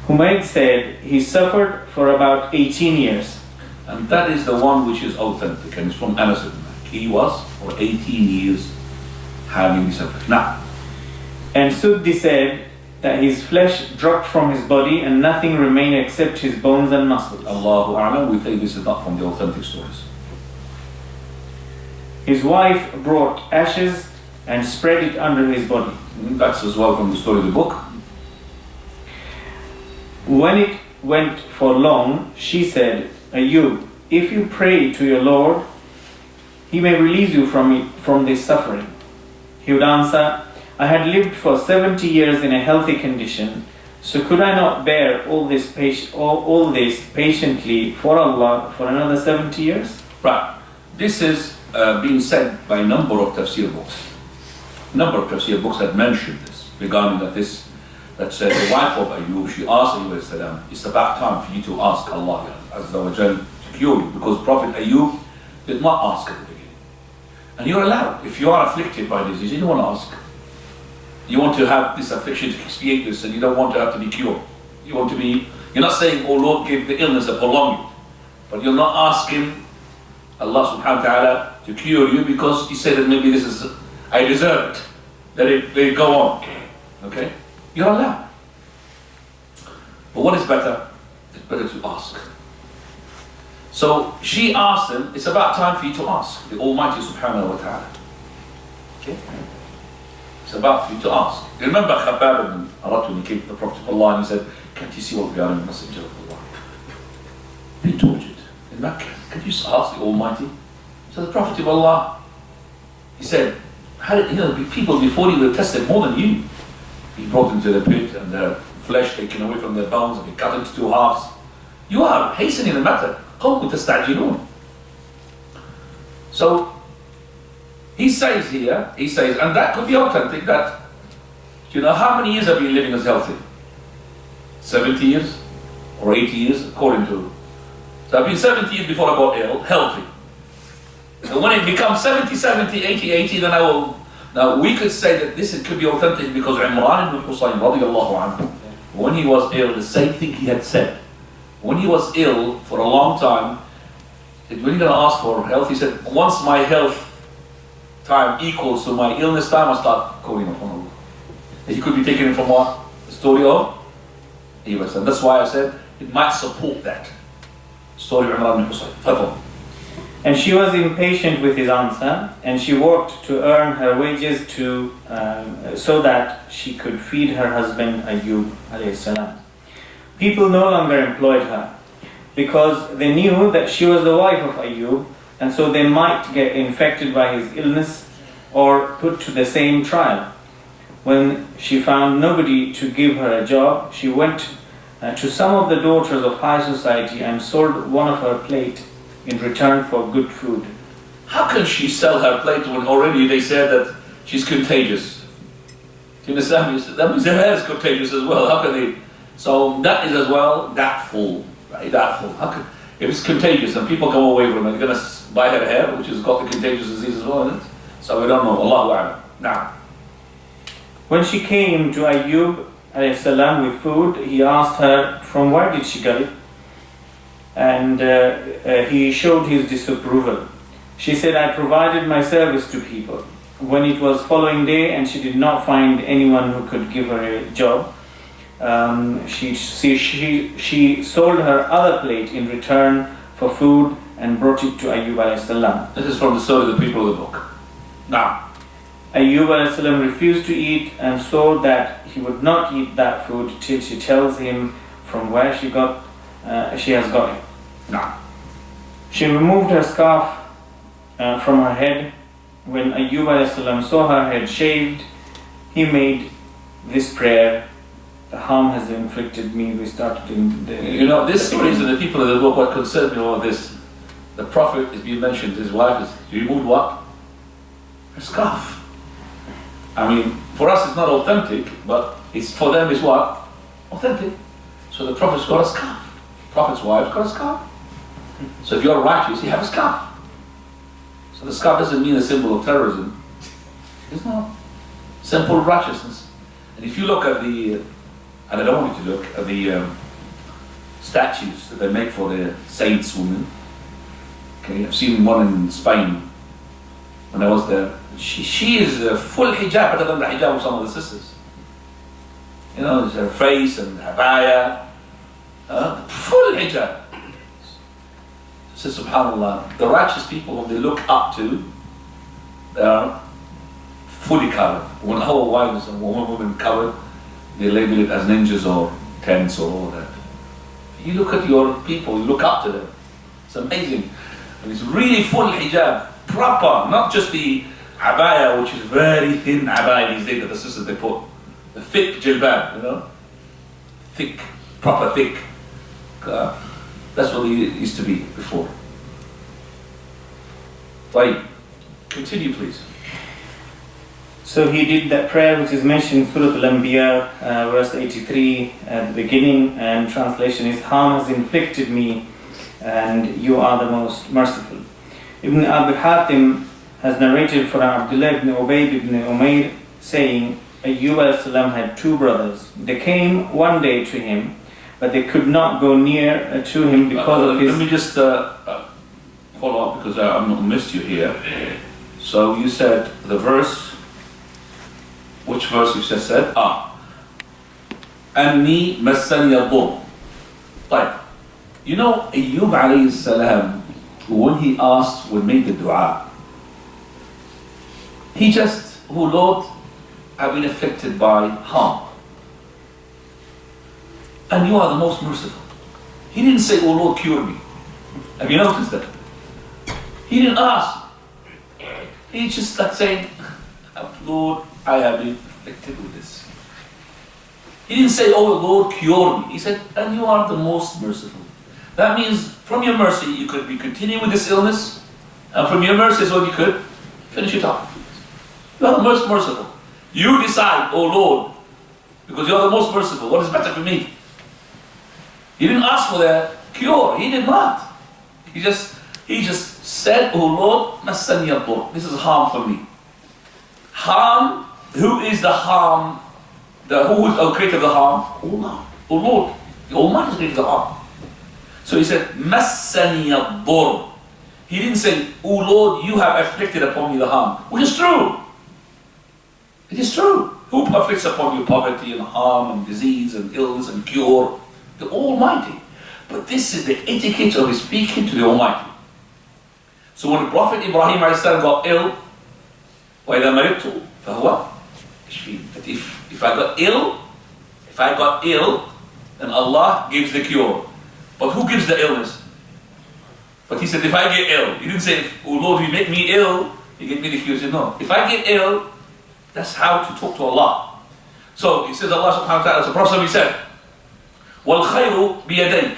Humayd said he suffered for about 18 years. and that is the one which is authentic, and it's from Anas ibn Malik. He was for 18 years having this effect. Now, and Suddi said that his flesh dropped from his body and nothing remained except his bones and muscles. Allahu A'lam, we think this is not from the authentic stories. His wife brought ashes and spread it under his body. That's as well from the story of the book. When it went for long, she said, Ayub, if you pray to your Lord, He may release you from this suffering. He would answer, I had lived for 70 years in a healthy condition, so could I not bear all this patiently for Allah for another 70 years? Right. This is being said by a number of tafsir books. A number of tafsir books that mentioned this, regarding that said the wife of Ayub, she asked Ayub salam, it's about time for you to ask Allah Azza wa Jal to cure you, because Prophet Ayub did not ask at the beginning. And you're allowed, if you are afflicted by disease, you don't want to ask. You want to have this affliction to expiate this, and you don't want to have to be cured. You're not saying, oh Lord, give the illness a prolong it. But you're not asking Allah subhanahu wa ta'ala to cure you because you say that maybe this is, I deserve it. Let it go on. Okay? You're allowed. But what is better? It's better to ask. So she asked him, it's about time for you to ask the Almighty subhanahu wa ta'ala. Okay? It's about for you to ask. You remember Khabbab ibn Arat when he came to the Prophet of Allah and he said, can't you see what we are in the Messenger of Allah? Been tortured in Mecca. Can you just ask the Almighty? So the Prophet of Allah, he said, people before you were tested more than you. He brought them to the pit and their flesh taken away from their bones and be cut into 2 halves. You are hastening the matter. قَوْمُ تَسْتَعْجِلُونَ. So, he says here, and that could be authentic, that, how many years have you been living as healthy? 70 years? Or 80 years, according to. So I've been 70 years before I got ill, healthy. So when it becomes 70, 80, then I will. Now we could say that this could be authentic because Imran ibn Husayn radiallahu anhu, when he was ill, the same thing he had said. When he was ill for a long time, when you're going to ask for health, he said, once my health time equals to my illness time, I start calling upon Allah. He could be taken from what? The story of Ayub. And that's why I said it might support that story of Imran ibn Husayn. And she was impatient with his answer, and she worked to earn her wages so that she could feed her husband Ayub alayhi salam. People no longer employed her because they knew that she was the wife of Ayub, and so they might get infected by his illness or put to the same trial. When she found nobody to give her a job, she went to some of the daughters of high society and sold one of her plate in return for good food. how can she sell her plate when already they said that she's contagious? Do you understand? That means their hair is contagious as well. How can they? So that is as well doubtful, right? Doubtful. How can, if it's contagious and people come away from it, they're going to buy her hair, which has got the contagious disease as well, isn't it? So we don't know. Allahu A'lam. Now, when she came to Ayub alayhi salam with food, he asked her from where did she get it, and he showed his disapproval. She said, I provided my service to people. When it was following day and she did not find anyone who could give her a job, she sold her other plate in return for food and brought it to Ayub alayhi salam. this is from the story of the people of the book. Now, Ayub alayhi salam refused to eat and swore that he would not eat that food till she tells him from where she has got it. now, She removed her scarf from her head. When Ayub alayhi salam saw her head shaved, he made this prayer: the harm has inflicted me. We started in the... you know, this story is in the people of the book. What concerns me about this, the Prophet is being mentioned, his wife is, he removed what? Her scarf. I mean, for us it's not authentic, but it's for them it's what? Authentic. So the Prophet's got a scarf. Prophet's wife's got a scarf. So if you're righteous, you have a scarf. So the scarf doesn't mean a symbol of terrorism. It's not. Simple righteousness. And if you look at the, and I don't want you to look at the statues that they make for the saints women. Okay, I've seen one in Spain when I was there. She is full hijab, better than the hijab of some of the sisters. You know, it's her face and abaya, full hijab. So subhanAllah, the righteous people, when they look up to, they are fully covered. When our wives and women covered, they label it as ninjas or tents or all that. You look at your people, you look up to them. It's amazing. And it's really full hijab, proper, not just the abaya, which is very thin abaya these days that the sisters they put. The thick jilbab, you know? Thick, proper thick. That's what it used to be before. Right. Continue, please. So he did that prayer which is mentioned in Surah Al-Anbiya, verse 83 at the beginning, and translation is, harm has inflicted me and you are the most merciful. Ibn Abi Hatim has narrated from Abdullah ibn Ubayd ibn Umayr saying, Ayub alayhi salam had two brothers. They came one day to him, but they could not go near to him because of his... Let me just follow up because I missed you here. So you said the verse, which verse you just said? Anni massani al-dhur. Right. You know, Ayub alayhi salam, when he asked, when made the dua, he just, oh Lord, I've been afflicted by harm. And you are the most merciful. He didn't say, oh Lord, cure me. Have you noticed that? He didn't ask. He just like saying, Lord, I have been afflicted with this. He didn't say, oh Lord, cure me. He said, and you are the most merciful. That means from your mercy you could be continuing with this illness, and from your mercy as well you could finish it off. You are the most merciful. You decide, oh Lord, because you are the most merciful, what is better for me? He didn't ask for the cure. He did not. He just said, oh Lord, massani al-dhur. This is harm for me. Harm, who is the harm? Who is the creator of the harm? Allah. Oh Lord, the Almighty is creator of the harm. So he said, massani al-dhur. He didn't say, oh Lord, you have afflicted upon me the harm. Which is true. It is true. Who afflicts upon you poverty and harm and disease and illness and cure? The Almighty. But this is the etiquette of speaking to the Almighty. So when the Prophet Ibrahim got ill, وَإِذَا مَرِضْتُ فَهُوَ يَشْفِينِ. That if I got ill, then Allah gives the cure. But who gives the illness? But he said, if I get ill, he didn't say, oh Lord, you make me ill, you give me the cure. He said, no. If I get ill, that's how to talk to Allah. So he says, Allah subhanahu wa ta'ala, the Prophet said, وَالْخَيْرُ بِيَدَيْكَ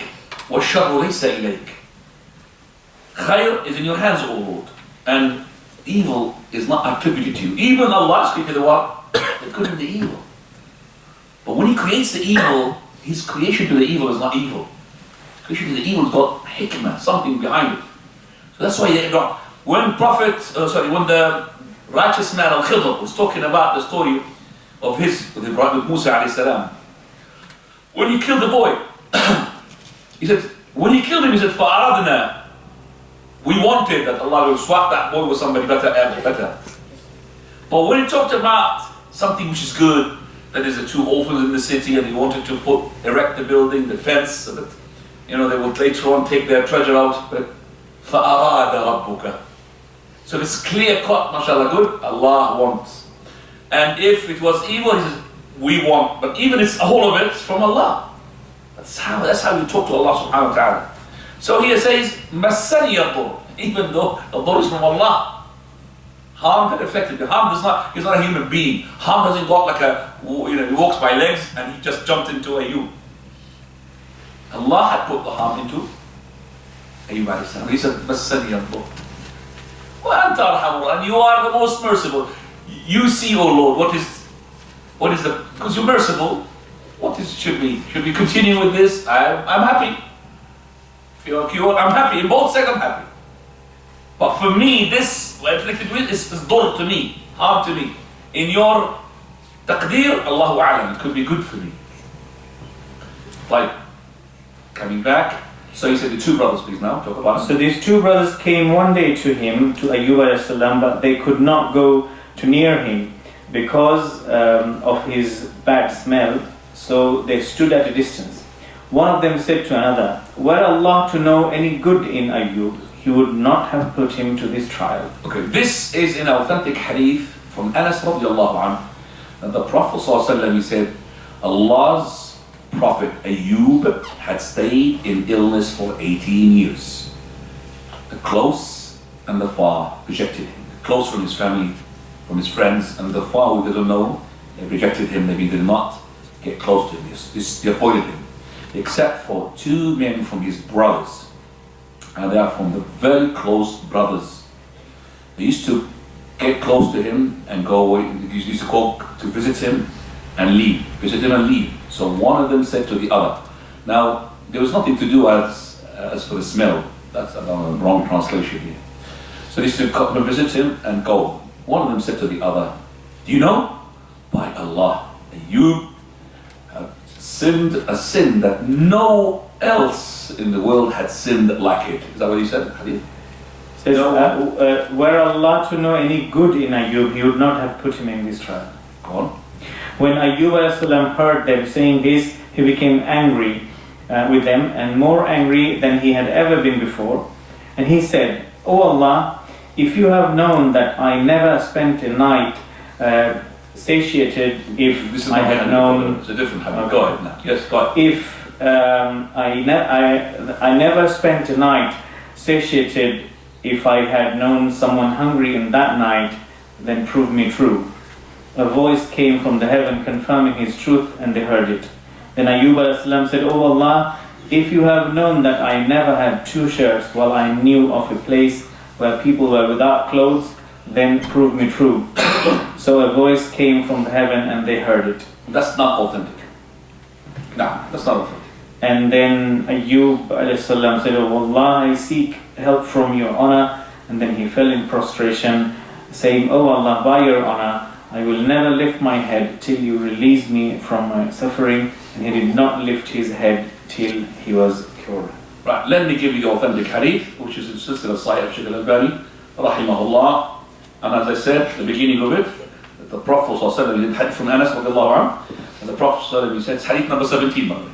وَالشَّرُّ لَيْسَ إِلَيْكَ. Khair is in your hands, O Lord. And evil is not attributed to you. Even Allah is created the what? The good and the evil. But when He creates the evil, His creation to the evil is not evil. Creation to the evil has got hikmah, something behind it. So that's why they don't. When when the righteous man al-Khidr was talking about the story of with Musa alayhi salam, when he killed the boy, he said, when he killed him, he said, فَأَرَدْنَا, we wanted that Allah will swap that boy with somebody better. But when he talked about something which is good, that is the two orphans in the city, and he wanted to erect the building, the fence, so that they would later on take their treasure out. But فَأَرَادَ رَبُّكَ. So it's clear cut, mashallah, good, Allah wants. And if it was evil, He says, we want. But even it's all of it's from Allah. That's how you talk to Allah subhanahu wa ta'ala. So here says, مَسَّنِيَ الضُّرُّ, even though the dur is from Allah. Harm that affected him. He's not a human being. Harm doesn't go like he walks by legs and he just jumped into Ayub. Allah had put the harm into Ayub alayhi salam. He said, مَسَّنِيَ الضُّرُّ وَأَنْتَ أَرْحَمُ, and you are the most merciful. You see, O Lord, what is because you're merciful, should we continue with this? I'm happy. If you're cured, I'm happy. In both sides, I'm happy. But for me, this afflicted with is dur to me, harm to me. In your taqdeer, Allahu A'lam, it could be good for me. Like, coming back, so he said the two brothers, please now, talk about it. So these two brothers came one day to him, to Ayub alayhi salam, but they could not go to near him because of his bad smell, so they stood at a distance. One of them said to another, were Allah to know any good in Ayub, He would not have put him to this trial. Okay, this is an authentic hadith from Anas radiallahu anhu. And the Prophet ﷺ, he said, Allah's Prophet Ayub had stayed in illness for 18 years. The close and the far rejected him. The close from his family, from his friends, and the far who didn't know, they rejected him, they did not get close to him. They avoided him. Except for two men from his brothers. And they are from the very close brothers. They used to get close to him and go away. They used to go to visit him and leave. Visit him and leave. So one of them said to the other. Now, there was nothing to do as for the smell. That's a wrong translation here. So they used to come and visit him and go. One of them said to the other, do you know? By Allah, you have sinned a sin that no else in the world had sinned like it. Is that what he said? Says, were Allah to know any good in Ayub, He would not have put him in this trial. Go on. When Ayub alayhi salam heard them saying this, he became angry with them, and more angry than he had ever been before. And he said, O Allah, if you have known that I never spent a night satiated, if this is I had known... It's a different habit. Go ahead now. Yes, go ahead. If I never spent a night satiated, if I had known someone hungry in that night, then prove me true. A voice came from the heaven confirming his truth, and they heard it. Then Ayub alayhi salam said, O Allah, if you have known that I never had two shirts while I knew of a place where people were without clothes, then prove me true. So a voice came from the heaven and they heard it. That's not authentic. No, that's not authentic. And then Ayub alayhi salam said, O Allah, I seek help from your honor. And then he fell in prostration, saying, O Allah, by your honor, I will never lift my head till you release me from my suffering. And he did not lift his head till he was cured. Right, let me give you the authentic hadith, which is insisted of Sahih of Shaykh al-Albani, rahimahullah. And as I said, the beginning of it, the Prophet ﷺ did hadith from Anas radiallahu anhu, and the Prophet ﷺ, he said, it's hadith number 17, by the way.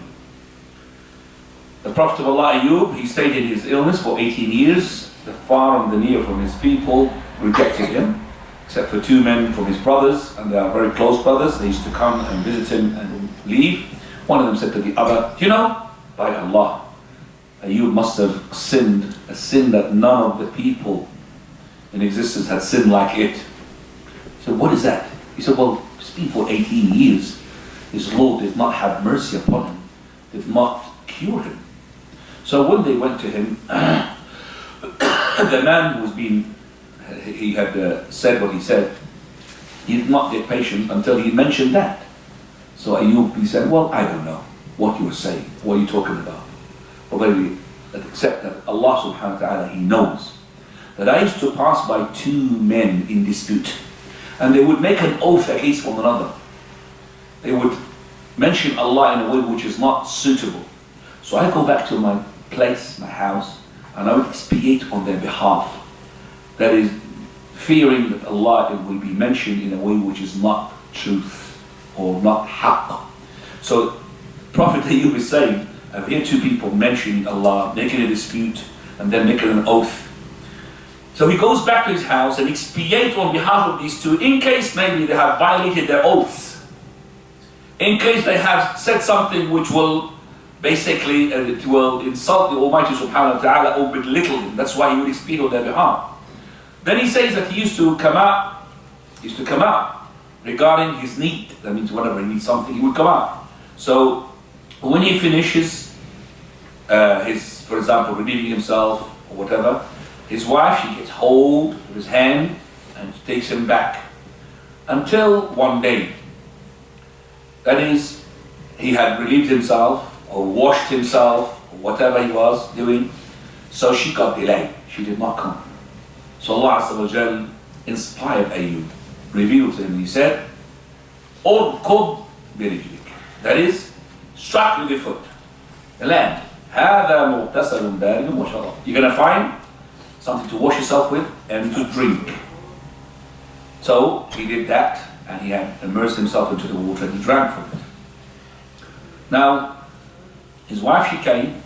The Prophet of Allah, Ayub, he stayed in his illness for 18 years. The far and the near from his people rejected him, except for two men from his brothers, and they are very close brothers. They used to come and visit him and leave. One of them said to the other, you know, by Allah, Ayub must have sinned a sin that none of the people in existence had sinned like it. He said, what is that? He said, well, it's been for 18 years. His Lord did not have mercy upon him, did not cure him. So when they went to him, the man who was being he had said what he said, he did not get patient until he mentioned that. So Ayub, he said, well, I don't know what you were saying, what are you talking about? Although except that Allah subhanahu wa ta'ala, He knows that I used to pass by two men in dispute, and they would make an oath against one another. They would mention Allah in a way which is not suitable. So I go back to my place, my house, and I would expiate on their behalf. That is, fearing that Allah will be mentioned in a way which is not truth or not haqq. So Prophet Ayub is saying, I've heard two people mentioning Allah, making a dispute, and then making an oath. So he goes back to his house and expiates on behalf of these two, in case maybe they have violated their oaths, in case they have said something which will basically it will insult the Almighty subhanahu wa ta'ala or belittle him. That's why he would expiate on their behalf. Then he says that he used to come out regarding his need. That means whenever he needs something, he would come out. So when he finishes his, for example, relieving himself or whatever, his wife, she gets hold of his hand and takes him back until one day. That is, he had relieved himself or washed himself or whatever he was doing. So she got delayed. She did not come. So Allah Azza wa Jal inspired Ayub, revealed to him. He said, "Urkud birijlik." That is, struck with the foot, the land. هذا مغتسل بارد وشراب. You're going to find something to wash yourself with and to drink. So he did that, and he had immersed himself into the water and he drank from it. Now, his wife, she came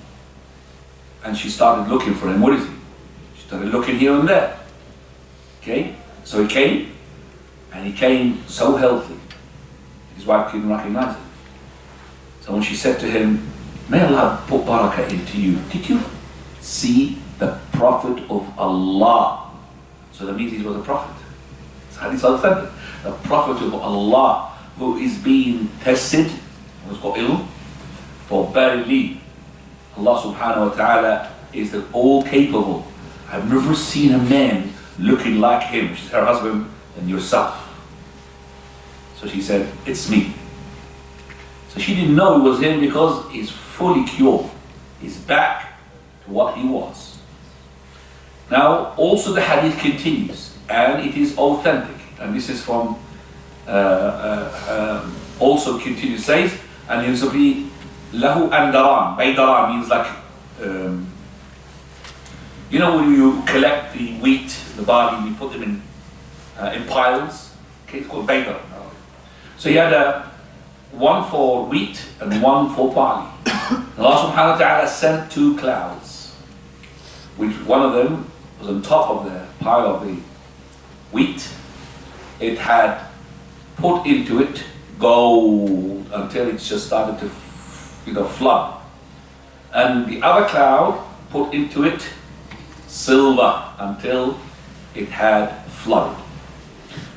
and she started looking for him. What is he? She started looking here and there. Okay, so he came, and he came so healthy, his wife couldn't recognize him. So when she said to him, "May Allah put barakah into you. Did you see the Prophet of Allah?" So that means he was a prophet. It's hadith authentic. The Prophet of Allah who is being tested, who's got ill, for verily Allah subhanahu wa ta'ala is the all capable. I've never seen a man looking like him. She's her husband and yourself. So she said, "It's me." So she didn't know it was him because he's fully cured. He's back to what he was. Now, also the hadith continues, and it is authentic. And this is from, also continues, says, and he will be lahu andaran. Baydaran means like, you know when you collect the wheat, the barley, and you put them in piles? Okay, it's called baydar. So he had one for wheat and one for barley. Allah subhanahu wa ta'ala sent two clouds, which one of them was on top of the pile of the wheat. It had put into it gold until it just started to flood. And the other cloud put into it silver until it had flooded.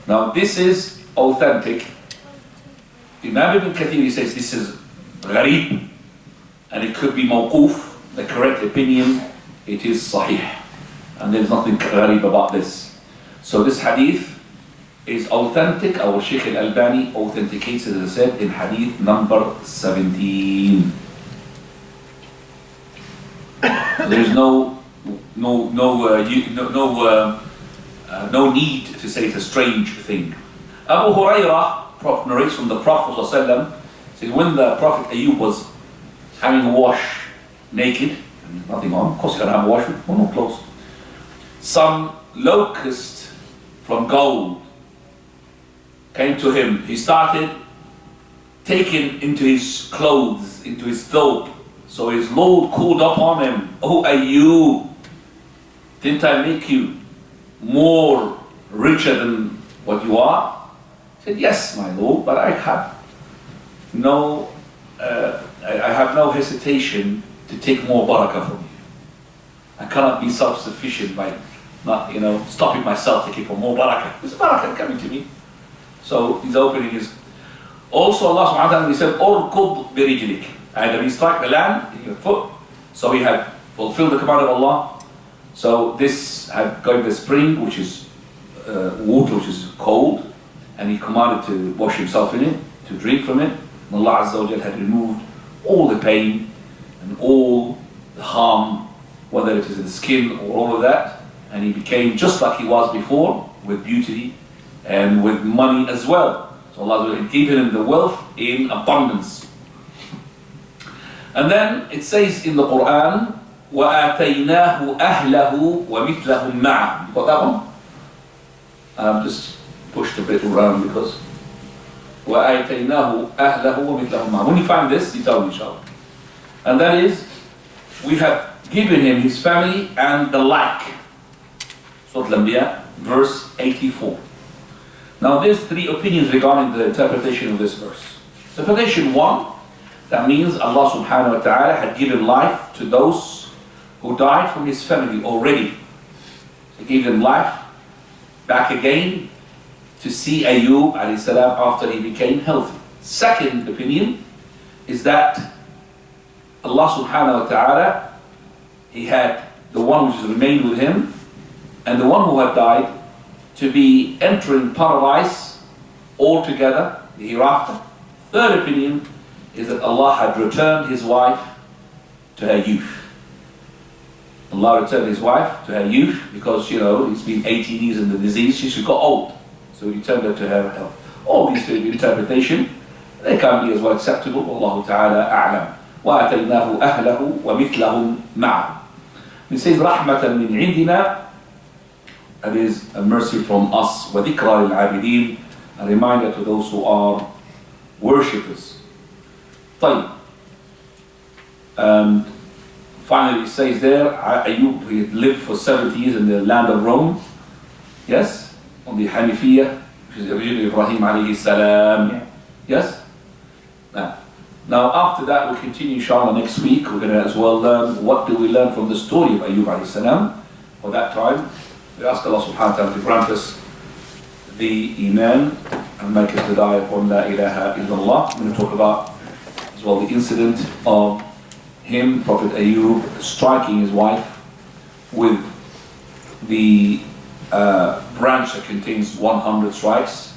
Now this is authentic. Imam Ibn Kathir, he says this is gharib, and it could be mawquf, the correct opinion, it is sahih, and there's nothing gharib about this. So this hadith is authentic. Our Shaykh al-Albani authenticates it, as I said, in hadith number 17. There's no need to say it's a strange thing. Abu Hurairah narrates from the Prophet ﷺ, says when the Prophet Ayub was having a wash naked, and nothing on, of course he can have a wash, no clothes. Some locust from gold came to him. He started taking into his clothes, into his thobe. So his Lord called upon him, "Oh Ayub, didn't I make you more richer than what you are?" He said, "Yes, my Lord, but I have no hesitation to take more barakah from you. I cannot be self-sufficient by not, stopping myself to keep on more barakah. There's barakah coming to me." So he's opening his. Also, Allah subhanahu wa ta'ala, he said, "Urkud birijlik." Either he strike the land in your foot. So he had fulfilled the command of Allah. So this had got the spring, which is water which is cold, and he commanded to wash himself in it, to drink from it. And Allah Azza wa Jal had removed all the pain and all the harm, whether it is in the skin or all of that, and he became just like he was before, with beauty and with money as well. So Allah Azza wa Jal had given him the wealth in abundance. And then it says in the Quran, وَآتَيْنَاهُ أَهْلَهُ وَمِثْلَهُمْ مَعَهُ. You got that one? Just pushed a bit around because وَآتَيْنَاهُ أَهْلَهُ وَمِثْلَهُمْ مَعَهُ. When you find this, you tell me, inshallah. And that is, we have given him his family and the like. Surah Al-Anbiya, verse 84. Now there's three opinions regarding the interpretation of this verse. Interpretation one, that means Allah subhanahu wa ta'ala had given life to those who died from his family already. He gave them life back again to see Ayub alayhi salam after he became healthy. Second opinion is that Allah subhanahu wa ta'ala, he had the one which has remained with him and the one who had died to be entering paradise altogether, the hereafter. Third opinion is that Allah had returned his wife to her youth. Allah returned his wife to her youth because, you know, it's been 18 years in the disease, she got old. So he returned her to her health. All these three interpretation, they can be as well acceptable. Wallahu ta'ala a'lam. وَآتَيْنَاهُ أَهْلَهُ وَمِثْلَهُم مَعَهُ. It says, رَحْمَةً مِنْ عِنْدِنَا. That is a mercy from us. وَذِكْرَى لِلْعَابِدِينَ. A reminder to those who are worshippers. طيب. And finally it says there, Ayub, he had lived for 70 years in the land of Rome. Yes? On the Hanifiyah, which is originally Ibrahim alayhi salam. Yeah. Yes? Now after that we'll continue inshallah next week. We're going to as well learn what do we learn from the story of Ayub alayhi salam. For that time, we ask Allah subhanahu wa ta'ala to grant us the Iman and make us to die upon La ilaha illallah. We're going to talk about as well the incident of him, Prophet Ayub, striking his wife with the branch that contains 100 strikes,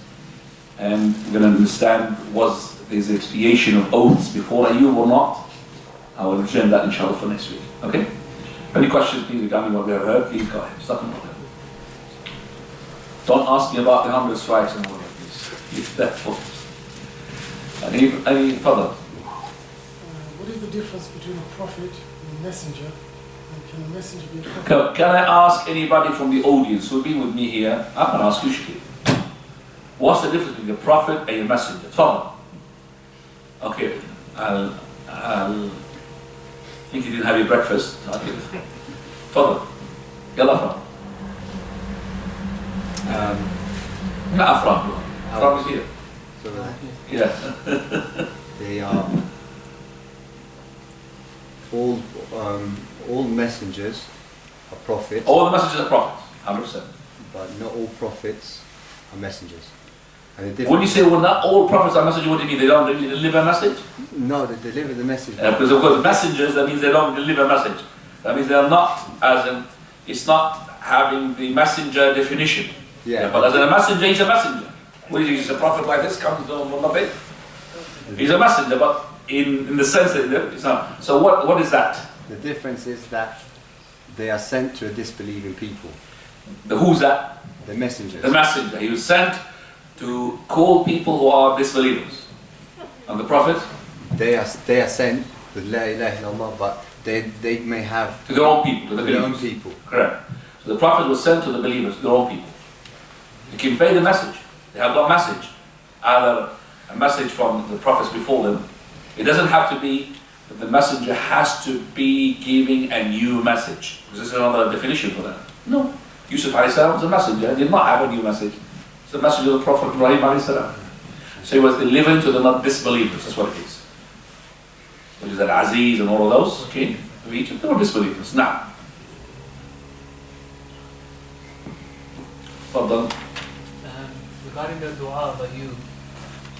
and we're going to understand was there's expiation of oaths before Ayub or not. I will return that inshallah for next week. Okay? Any questions please regarding what we have heard, please go ahead. Don't ask me about the 100 strikes and all that, please. Leave that for any further. What is the difference between a prophet and a messenger? And can a messenger be a prophet? Can I ask anybody from the audience who've been with me here? I'm going to ask you, Shakib. What's the difference between a prophet and a messenger? Follow. Okay, I'll think you didn't have your breakfast. Follow. Yalla from. Not Afram. Afram is here. Yeah. They are all messengers are prophets. All the messengers are prophets, 100%. But not all prophets are messengers. And the When you say well, not all prophets are messengers, what do you mean? They don't really deliver a message? no, they deliver the message. Because of course, messengers, that means they don't deliver a message. That means they're not, as in, it's not having the messenger definition. Yeah. But as in a messenger, he's a messenger. Well, he's a prophet like this, comes to Muhammad. He's a messenger, but in the sense that it's not. So what is that? The difference is that they are sent to a disbelieving people. Who's that? The messengers. The messenger. He was sent to call people who are disbelievers. And the prophet? They are sent with La ilaha illallah, but they may have To their own people, to the their own believers. people. Correct. So the prophet was sent to the believers, their own people. They convey the message. They have got a message. Either a message from the prophets before them. It doesn't have to be that the messenger has to be giving a new message. Because there's another definition for that. No. Yusuf a.s. was a messenger, he did not have a new message. It's the message of the Prophet Ibrahim a.s. So he was delivering to the not disbelievers, that's what it is. Which is Al-Aziz and all of those, okay, of Egypt, they were disbelievers. Now, Fadal. Regarding the dua of Ayub,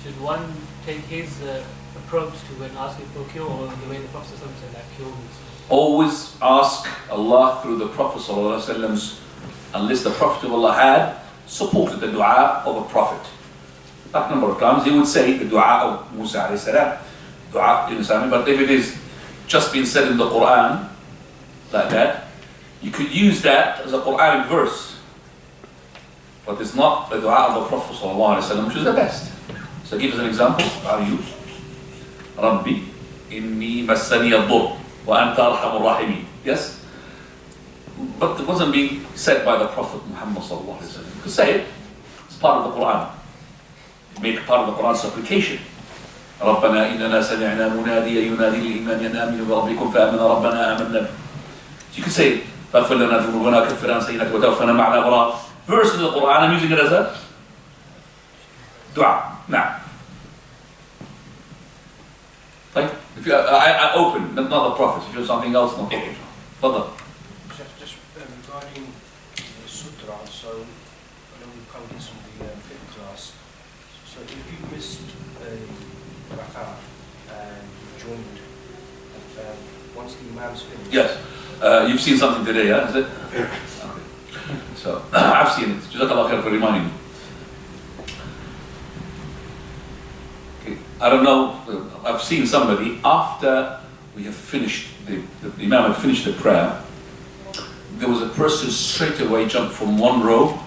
should one take his approach to when asking for cure, or the way the Prophet said that cure means? Always ask Allah through the Prophet ﷺ, unless the Prophet of Allah had supported the dua of a prophet. That number of times he would say the dua of Musa alayhi salam, dua in Islamic, but if it is just been said in the Quran, like that, you could use that as a Quranic verse. But it's not the dua of the Prophet sallallahu alayhi wasallam, which is the best. So give us an example. Ayub, Rabbi, inni massani ad-dur, wa anta arhamur rahimin. Yes? But it wasn't being said by the Prophet Muhammad sallallahu alayhi wasallam. You could say it. It's part of the Quran. Make part of the Quran's supplication. ربنا إننا سمعنا مناديا ينادي للإيمان أن آمنوا بربكم فآمنا ربنا آمنا به. So you can say فاغفر لنا ذنوبنا كفر عن سيئاتنا وتوفنا مع الأبرار. Verse in the Quran, I'm using it as a dua. Now, like if you, I open, not the Prophet. If you do something else, not the Prophet. Further. Just regarding the sutra, so I know we've covered this in the fifth class. So if you missed a rak'ah and you joined, once the imam's finished. Yes. You've seen something today, yeah? Is it? Okay. So, I've seen it. Jazakallah khair for reminding me. Okay. I don't know, I've seen somebody, after we have finished, the imam had finished the prayer, there was a person straight away jumped from one row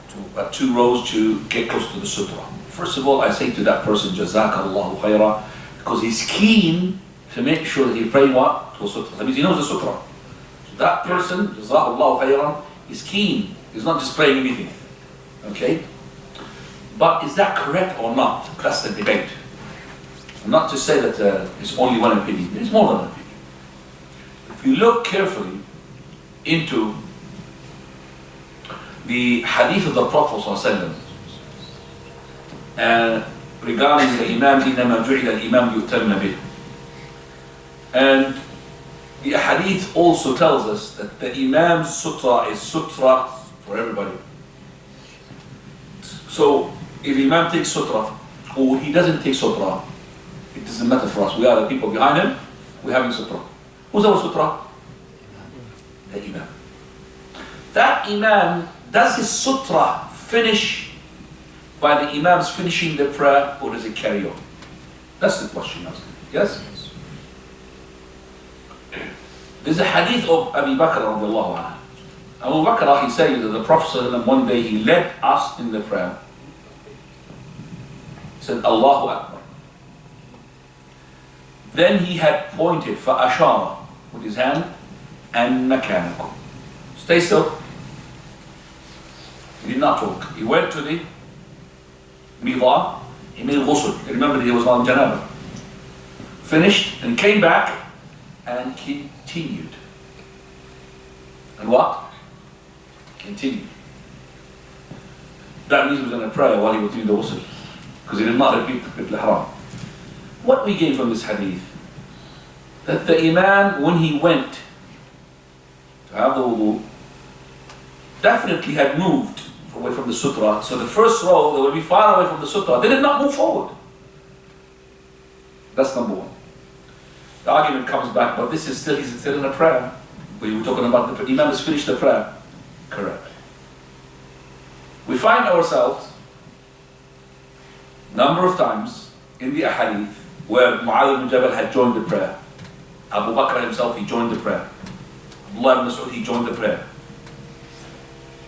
to 2 rows to get close to the sutra. First of all, I say to that person, Jazakallahu khairah, because he's keen to make sure that he pray what? To a sutra. That means he knows the sutra. So that person, Jazakallahu khairah, is keen. He's not just praying anything. Okay? But is that correct or not? That's the debate. And not to say that it's only one opinion. There's more than one opinion. If you look carefully into the hadith of the Prophet ﷺ, regarding the Imam, إِنَّمَا جُعِلَ الْإِمَامُ يُؤْتَمَّ بِهِ. And the hadith also tells us that the Imam's sutra is sutra for everybody. So if the Imam takes sutra or he doesn't take sutra, it doesn't matter for us. We are the people behind him, we're having sutra. Who's our sutra? The Imam. That Imam, does his sutra finish by the Imam's finishing the prayer, or does it carry on? That's the question asking. Yes? There's a hadith of Abu Bakr radiallahu anhu. Abu Bakr, he says that the Prophet ﷺ, one day he led us in the prayer. He said, Allahu Akbar. Then he had pointed فَأَشَارَ with his hand, and مَكَانَكُمْ. Stay still. He did not talk. He went to the Midah, he made ghusl. He remembered he was on janaba. Finished and came back and continued. And what? Continued. That means he was in a prayer while he was doing the ghusl, because he did not repeat the haram. What we gain from this hadith? That the Imam, when he went to have the wudu, definitely had moved away from the sutra. So the first row, they will be far away from the sutra. They did not move forward. That's number one. The argument comes back, but this is still, he's still in a prayer. We were talking about the Imam has finished the prayer. Correct. We find ourselves number of times in the ahadith where Mu'adh ibn Jabal had joined the prayer. Abu Bakr himself, he joined the prayer. Abdullah ibn Mas'ud, he joined the prayer.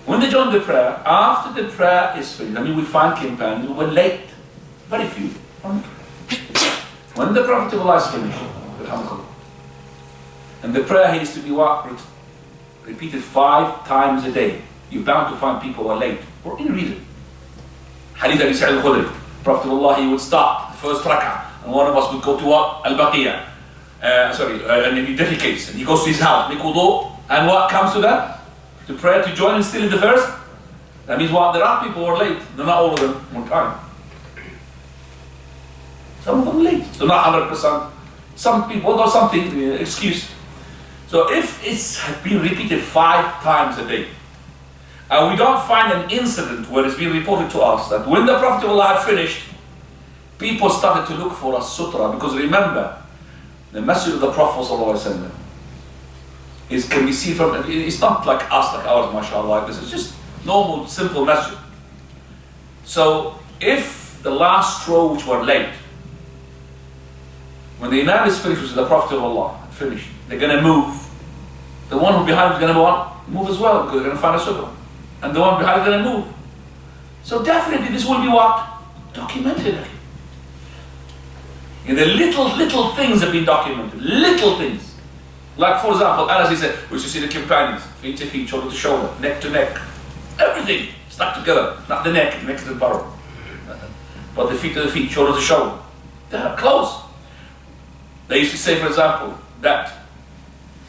When they joined the prayer, after the prayer is finished, I mean, we find companions who were late, very few. When the Prophet of Allah is finished, and the prayer has to be what? Repeated 5 times a day. You're bound to find people who are late for any reason. Hadith Abi Sa'id al-Khudri, Prophet of Allah, he would start the first rak'ah, and one of us would go to what? Al-Baqiyah. And then he defecates, and he goes to his house, make wudu, and what comes to that? To pray, to join, and still in the first. That means what? There are people who are late. They're not all of them on time. Some of them late. So not 100%. Some people got something, excuse. So if it's been repeated 5 times a day, and we don't find an incident where it's been reported to us that when the Prophet of Allah had finished, people started to look for a sutra, because remember, the message of the Prophet can be seen from, it's not like us, like ours, mashallah, this is just normal, simple masjid. So if the last row which were late, when the Imam is finished, which is the Prophet of Allah, finished, they're going to move. The one who behind is going to move as well, because they're going to find a sunnah. And the one behind is going to move. So definitely this will be what? Documented. And the little things have been documented. Little things. Like for example, as he said, we should see the companions, feet to feet, shoulder to shoulder, neck to neck. Everything stuck together. Not the neck is the burrow. But the feet to the feet, shoulder to shoulder. They're close. They used to say, for example, that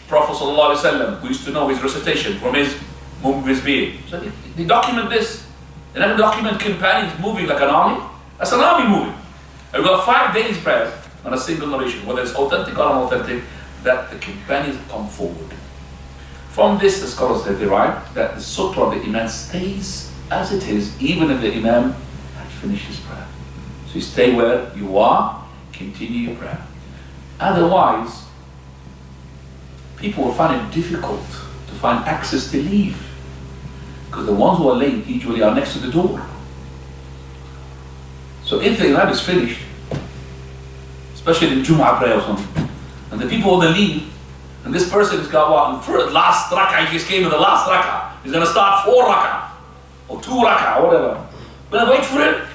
Prophet ﷺ, we used to know his recitation from his being. So they document this. They never document companions moving like an army. That's an army moving. And we've got 5 days prayers on a single narration, whether it's authentic or unauthentic, that the companions come forward. From this, the scholars they derive that the sutra of the Imam stays as it is, even if the Imam had finished his prayer. So you stay where you are, continue your prayer. Otherwise, people will find it difficult to find access to leave. Because the ones who are late usually are next to the door. So if the Imam is finished, especially in Jum'ah prayer or something, and the people want to leave, and this person has got what? For last rak'ah, he just came in the last rak'ah. He's going to start 4 rak'ah, or 2 rak'ah, or whatever. But I wait for him,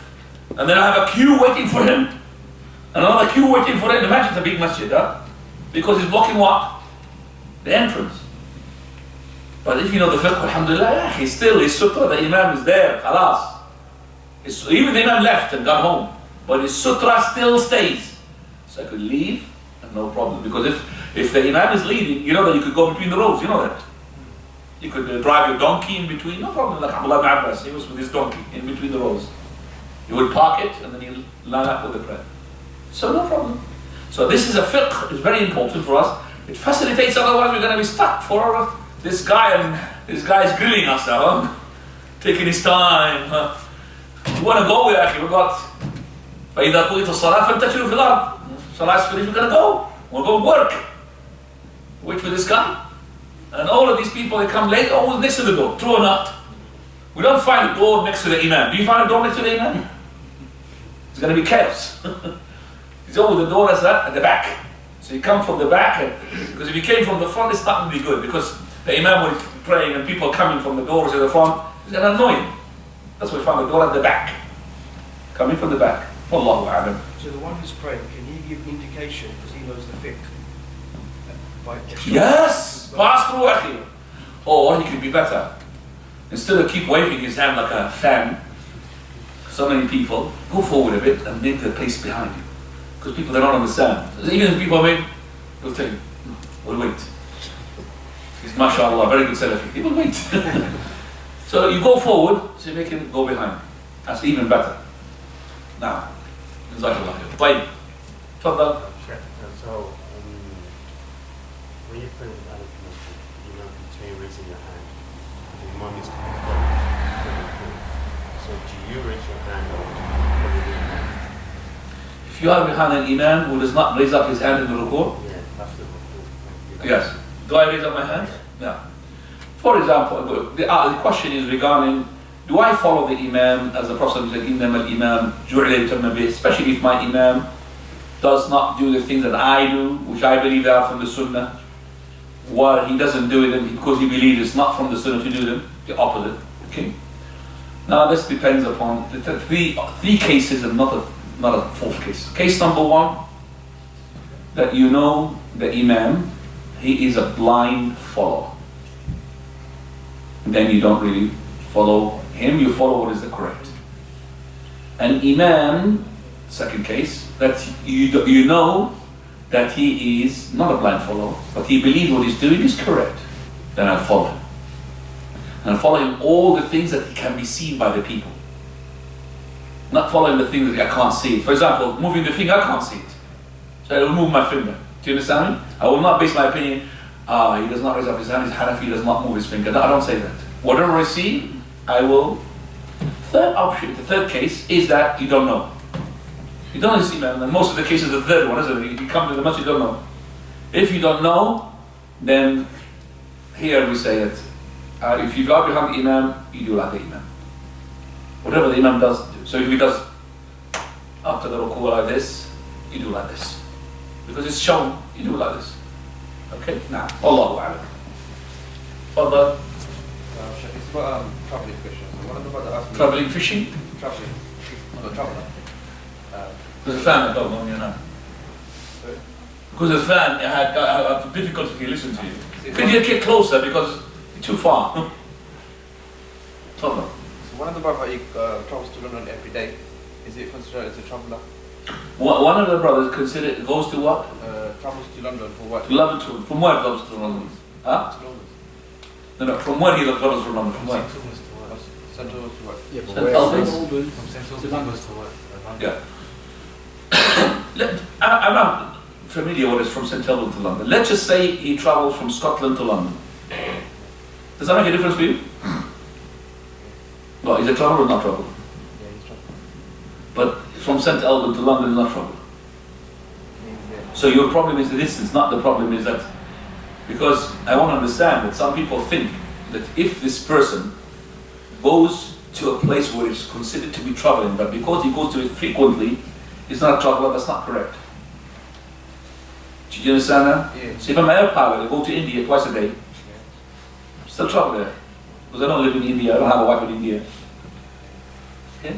and then I have a queue waiting for him, and another queue waiting for him. Imagine it's a big masjid, huh? Because he's blocking what? The entrance. But if you know the fiqh, alhamdulillah, he's still, his sutra, the Imam is there, khalas. Even the Imam left and gone home, but his sutra still stays. So I could leave, and no problem. Because if the Imam is leading, you know that you could go between the rows, you know that. You could drive your donkey in between, no problem. Like Abdullah ibn Abbas, he was with his donkey in between the rows. You would park it, and then you line up with the prayer. So no problem. So this is a fiqh, it's very important for us. It facilitates, otherwise we're going to be stuck for this guy, and this guy is grilling us now, huh? Taking his time. You want to go, we've got فَإِذَا قُضِيَتِ الصَّلَاةُ فَانْتَشِرُوا فِي الْأَرْضِ. Salah is finished, we're going to go. We'll go work. Wait for this guy. And all of these people, they come late, always next to the door, true or not. We don't find a door next to the Imam. Do you find a door next to the Imam? It's going to be chaos. It's always the door that's at the back. So you come from the back, because if you came from the front, it's not going to be good, because the Imam was praying and people coming from the doors to the front, it's going to annoy him. That's why we found the door at the back. Coming from the back. Wallahu a'lam. So the one who's praying, can he give indication because he knows the fiqh? Yes! Pass through akhi. Or he could be better. Instead of keep waving his hand like a fan, so many people, go forward a bit and make the place behind you. Because people, they don't understand. Even if people are made, they'll tell you, we'll wait. He's mashallah, very good Salafi. He will wait. So you go forward, so you make him go behind. That's even better. Now, Jazakallah khair. طيب. تفضل. So, when you're praying with other people, you know, between raising your hand, the Imam is coming forward. So do you raise your hand or do you follow the Imam? If you are behind an Imam who does not raise up his hand in the ruku', Yeah, after the yes. Do I raise up my hand? No. For example, the question is regarding, do I follow the Imam, as the Prophet said, إِنَّمَا الْإِمَامُ جُعِلَ لِيُتَمَّ بِهِ, especially if my Imam does not do the things that I do, which I believe are from the Sunnah, or he doesn't do them because he believes it's not from the Sunnah to do them, the opposite. Okay. Now this depends upon the three cases and not a fourth case. Case number one, that you know the Imam, he is a blind follower. Then you don't really follow him, you follow what is the correct. An Imam, second case, that you know that he is not a blind follower, but he believes what he's doing is correct, then I'll follow him. And I'll follow him all the things that can be seen by the people. Not following the things that I can't see. For example, moving the finger, I can't see it. So I will move my finger. Do you understand me? I will not base my opinion, he does not raise up his hand, he's Hanafi, he does not move his finger. No, I don't say that. Whatever I see, I will. Third option, the third case, is that you don't know. You don't know, see, man, and most of the cases, the third one, isn't it? You come to the masjid, you don't know. If you don't know, then here we say that if you go behind the Imam, you do like the Imam. Whatever the Imam does, do. So if he does after the ruku like this, you do like this. Because it's shown, you do like this. Okay? Now, Allahu A'lam. Further. It's about travelling fishing. So one of the brothers asked me. Travelling fishing? Travelling. I'm not a traveller. There's a fan that goes on, you know. Sorry? Because the fan, I have difficulty to listen to you. Could you get closer because you're too far? Further. So one of the brothers he travels to London every day. Is it considered as a traveller? One of the brothers goes to what? Travels to London for what? To London. From where goes to London? Huh? To London. No, from where he travels from London? From where? Central to what? Yeah, but St. where Albans. From Central to London. Yeah. I'm not familiar what is from St. Albans to London. Let's just say he travels from Scotland to London. Does that make a difference for you? No, is it travel or not travel? Yeah, he's travelling. But from St. Albans to London is not travel. Yeah. So your problem is the distance, not the problem is that, because I want to understand that some people think that if this person goes to a place where it's considered to be traveling, but because he goes to it frequently, it's not a traveler. That's not correct. Do you understand that? Yeah. So if I'm an air pilot, I go to India twice a day, I'm still traveling there. Because I don't live in India, I don't have a wife in India. Okay?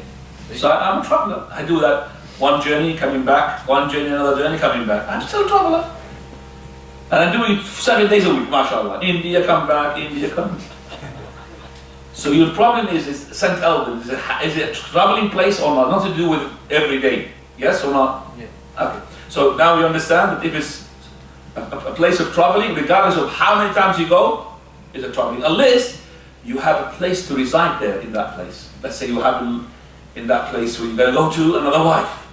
So I'm a traveler. I do that one journey, coming back, one journey, another journey, coming back. I'm still a traveler. And I'm doing it 7 days a week, mashallah. India, come back, India, come back. So your problem is St. Albans, is it a traveling place or not? Not to do with every day, yes or not? Yeah. Okay. So now we understand that if it's a place of traveling, regardless of how many times you go, is a traveling. Unless you have a place to reside there in that place. Let's say you have in that place where you're going to go to another wife,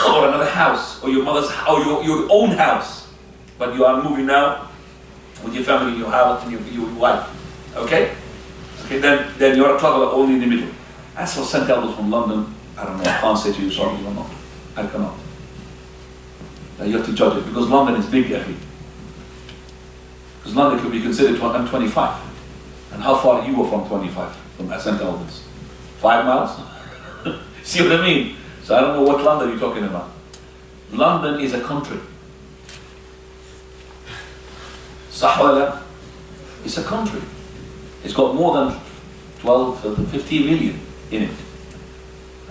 or another house, or your mother's, or your own house, but you are moving now with your family, your house, and your wife. Okay? Okay, then you're a traveler only in the middle. As for St. Albans from London, I don't know, I can't say to you, sorry, or not. I cannot. You have to judge it, because London is big, actually. Because London could be considered 25. And how far you were from 25, from St. Albans? 5 miles? See what I mean? So I don't know what London you're talking about. London is a country. Sahwala, it's a country. It's got more than 12 to 15 million in it.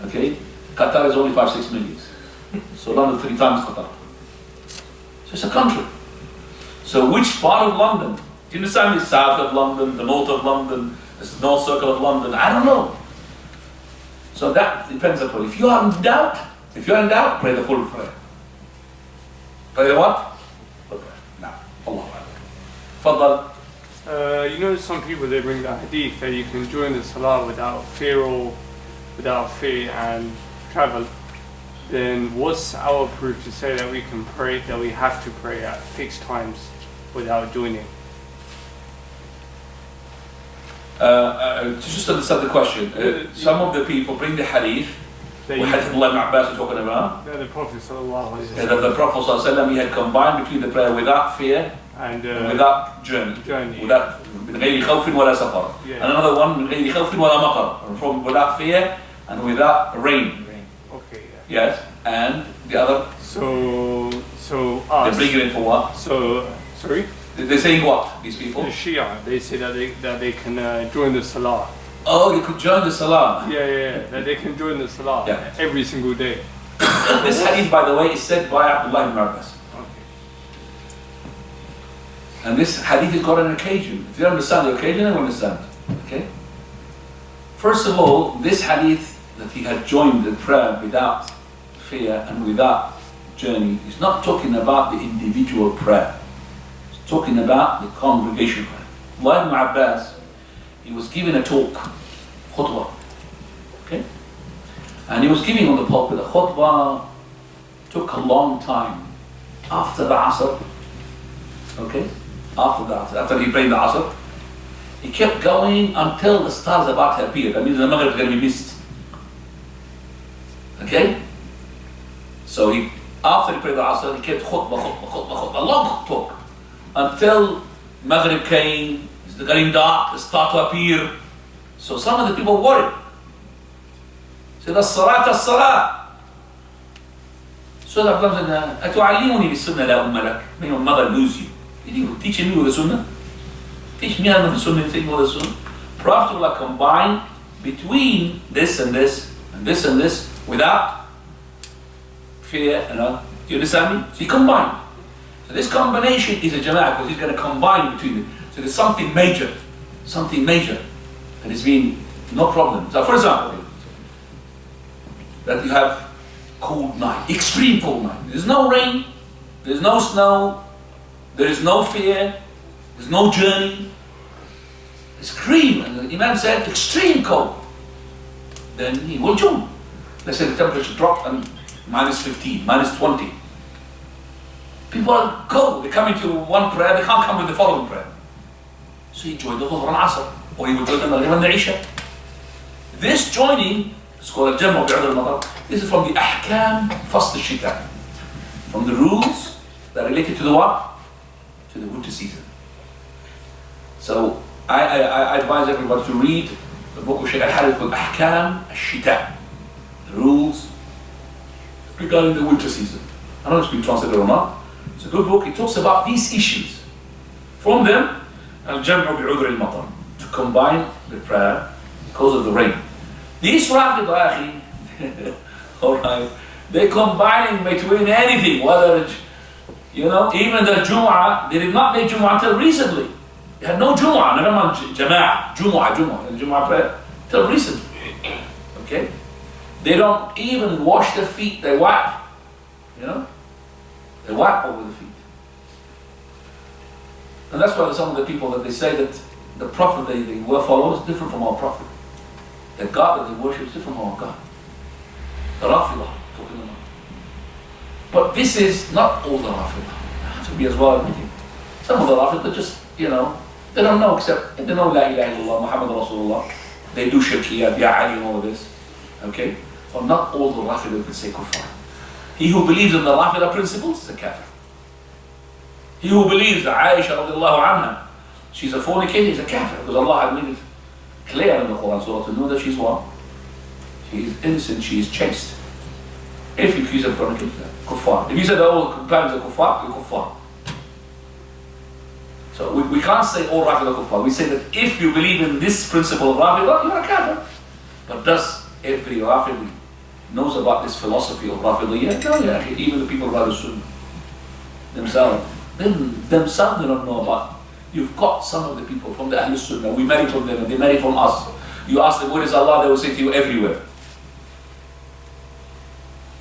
Okay? Qatar is only 5-6 million. So London 3 times Qatar. So it's a country. So which part of London? Do you understand the south of London, the north of London, the north circle of London? I don't know. So that depends upon. If you are in doubt, pray the full prayer. Pray the what? Full prayer. Now, Allah. Fadal. You know, some people they bring the hadith that you can join the salah without fear and travel. Then what's our proof to say that we can pray, that we have to pray at fixed times without joining? To just understand the question, some of the people bring the hadith, what hadith Abdullah ibn Abbas is talking about, That the Prophet sallallahu alaihi that the Prophet sallallahu alaihi wasallam, he had combined between the prayer without fear and without journey. Without من غير خوف ولا سفر. And another one من غير خوف ولا مطر, from without fear and without rain. Okay. Yes, and the other. So They bring it in for what? Sorry. They're saying what? These people? The Shia, they say that they can join the salah. Oh, they could join the salah. Yeah. That they can join the salah every single day. This hadith, by the way, is said by Abdullah ibn Abbas. Okay. And this hadith has got an occasion. If you don't understand the occasion, I don't understand. Okay? First of all, this hadith that he had joined the prayer without fear and without journey is not talking about the individual prayer. It's talking about the congregation prayer. Abdullah ibn Abbas, he was giving a talk, khutbah. Okay? And he was giving on the pulpit. The khutbah took a long time. After the Asr, okay? After he prayed the Asr, he kept going until the stars about to appear. That means the Maghrib is going to be missed. Okay? So after he prayed the Asr, he kept khutbah, a long talk. Until Maghrib came, It's getting dark, it's start to appear. So some of the people worry. Say, الصلاة الصلاة. So that comes in, أتعلمني بالسنة لا أم لك. May your mother lose you. You teaching me with the sunnah? Teach me how to the sunnah, take me with the sunnah. Prophet Allah combined between this and this, and this and this, without fear, you know. Do you understand me? So he combined. So this combination is a jama'ah, because he's going to combine between them. So there's something major that has been no problem. So for example, that you have cold night, extreme cold night. There's no rain, there's no snow, there is no fear, there's no journey. It's extreme, and the Imam said extreme cold. Then he will join. Let's say the temperature dropped and minus 15, minus 20. People are cold, they come into one prayer, they can't come with the following prayer. So he joined the Dhuhr and Asr, or he will join the Maghrib and the Isha. This joining is called al-Jam'u bi'udhr al-Matar. This is from the Ahkam Fasl al-Shita, from the rules that are related to the what? To the winter season. So I advise everybody to read the book of Shaykh al-Harith called Ahkam al-Shita, the rules regarding the winter season. I don't know if it's been translated or not. It's a good book. It talks about these issues. From them, al-Jam'u bi'udhr al-Matar, to combine the prayer because of the rain. These Rafid, alright, they're combining between anything, whether it's, you know, even the Jumu'ah, they did not make Jumu'ah until recently. They had no Jumu'ah, never mind Jama'ah, Jumu'ah prayer, till recently. Okay? They don't even wash their feet, they wipe. You know? They wipe over the feet. And that's why some of the people that they say that the Prophet they were followers is different from our Prophet. The God that they worship is different from our God. The Rafidah, talking about. But this is not all the Rafidah. I have to be as well admitting. Some of the Rafidah just, you know, they don't know except, they know La ilaha illallah, Muhammad Rasulullah. They do shirkiyat, Ya Ali and all of this. Okay? But not all the Rafidah can say kuffar. He who believes in the Rafidah principles is a kafir. He who believes that Aisha radiallahu anha, she's a fornicator, is a kafir. Because Allah had made it clear in the Quran, Surah to know that she's what? She is innocent, she is chaste. If you accuse her of fornication, kuffar. If you said all companions are kuffar, you're kuffar. So we can't say all Rafidah are kuffar. We say that if you believe in this principle of Rafidah, you're a kafir. But does every Rafidi knows about this philosophy of Rafidiyya? No, yeah, even the people of Al-Sunnah themselves. Themselves they don't know about. You've got some of the people from the Ahlul Sunnah, we marry from them and they marry from us. You ask them, where is Allah? They will say to you, everywhere.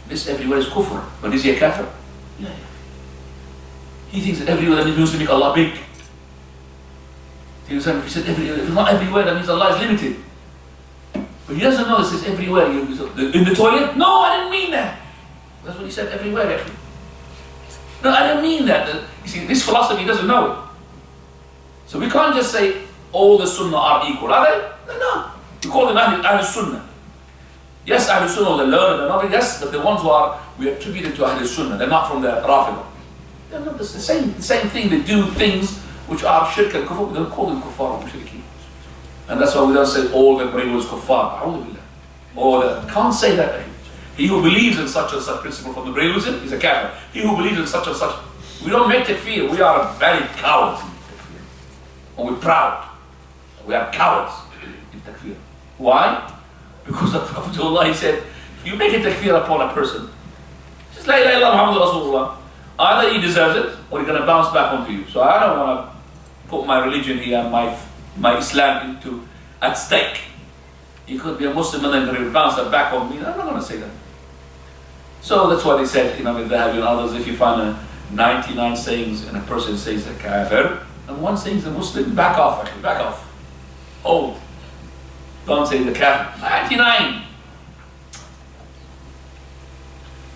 This everywhere is kufr, but is he a kafir? Yeah. He thinks that everywhere that means to make Allah big. If he said everywhere, if it's not everywhere, that means Allah is limited. But he doesn't know this is everywhere. In the toilet? No, I didn't mean that. That's what he said, everywhere actually. No, I didn't mean that. You see, this philosophy doesn't know it. So we can't just say all the Sunnah are equal, are they? No. We call them Ahlul Sunnah. Yes, Ahlul Sunnah, the learned, not, yes, but the ones who are, we attribute it to Ahlul Sunnah, they're not from the Rafidah. They're not the same thing, they do things which are shirk and kufr, we don't call them kuffar or mushrikeen. And that's why we don't say all the Brahmins kuffar. Or can't say that. He who believes in such and such principle from the Brahminism is a kafir. He who believes in such and such, we don't make takfir, we are very cowards in takfir. And we're proud. We are cowards in takfir. Why? Because the Prophet he said, if you make a takfir upon a person, just la ilaha illallah Muhammad Rasulullah, either he deserves it or he's going to bounce back onto you. So I don't want to put my religion here, my Islam into at stake. You could be a Muslim and then he'll bounce that back on me. I'm not going to say that. So that's why they said, you know, with Dhahabi and others, if you find 99 sayings and a person says a kafir, and one saying is a Muslim, back off actually, back off. Hold. Don't say the kafir. 99.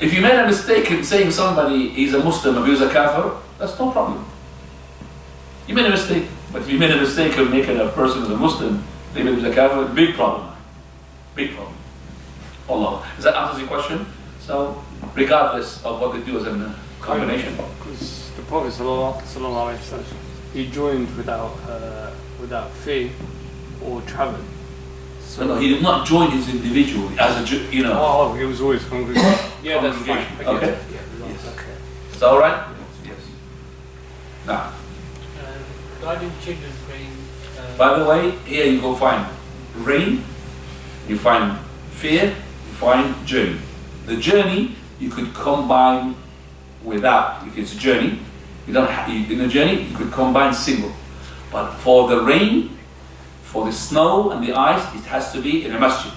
If you made a mistake in saying somebody is a Muslim or he's a kafir, that's no problem. You made a mistake. But if you made a mistake of making a person as a Muslim, they made a kafir, big problem. Big problem. Allah. Does that answer your question? So, regardless of what they do as a combination. Because the Prophet sallallahu alaihi wasallam he joined without fee or travel. So no, he did not join his individual as a, you know. Oh, he was always congregation. Yeah, that's fine. Congregation. I get Okay. it. Yeah, Yes. okay. Is that alright? Yes. Now, Regarding children praying, by the way, here you go find rain, you find fear, you find journey. The journey you could combine without. If it's a journey, you don't have, in a journey you could combine single. But for the rain, for the snow and the ice, it has to be in a masjid.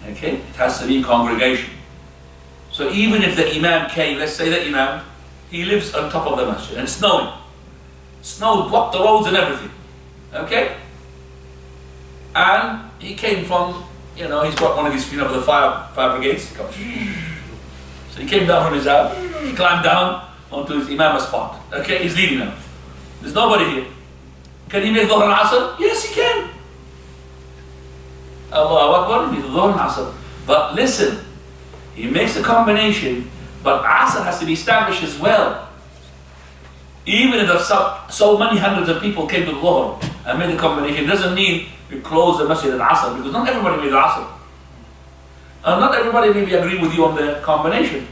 Okay? It has to be in congregation. So even if the imam came, let's say the imam, he lives on top of the masjid and it's snowing. Snow blocked the roads and everything. Okay? And he came from, you know, he's got one of these, you know, the fire brigades. So he came down from his house, he climbed down onto his imam spot. Okay? He's leading them. There's nobody here. Can he make Dhuhr and Asr? Yes, he can. Allahu Akbar, he makes Dhuhr and Asr. But listen, he makes a combination, but Asr has to be established as well. Even if so many hundreds of people came to Dhuhr and made the combination, it doesn't mean we close the masjid at Asr, because not everybody made Asr. And not everybody maybe agree with you on the combination.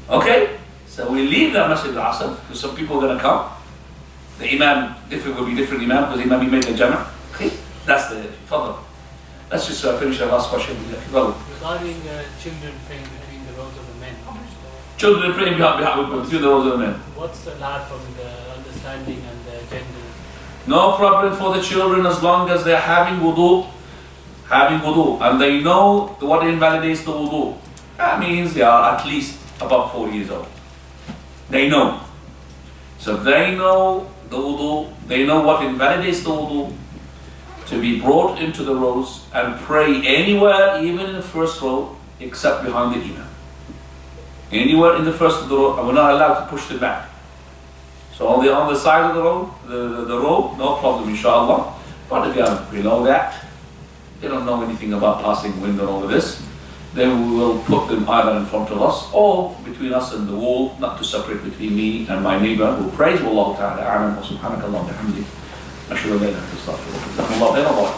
Okay? So we leave that masjid at Asr, because some people are going to come. The imam, will be different imam, because imam he made the jama'. Okay? That's the fadl. Let's just finish the last question. regarding children praying between the rows of the men, Children praying between the rows of the men. what's allowed from the understanding and the gender? No problem for the children as long as they're having wudu, and they know what invalidates the wudu. That means they are at least above 4 years old. They know. So they know the wudu, they know what invalidates the wudu, to be brought into the rows and pray anywhere, even in the first row, except behind the imam. Anywhere in the first of the row, and we're not allowed to push them back. So on the side of the row, the row, no problem, inshallah. But if you are below that, they don't know anything about passing wind and all of this, then we will put them either in front of us or between us and the wall, not to separate between me and my neighbor who prays. Wallahu ta'ala a'lam wa subhanakallah wa bihamdik. Ashhadu an la ilaha illa anta astaghfiruka wa atubu ilaik.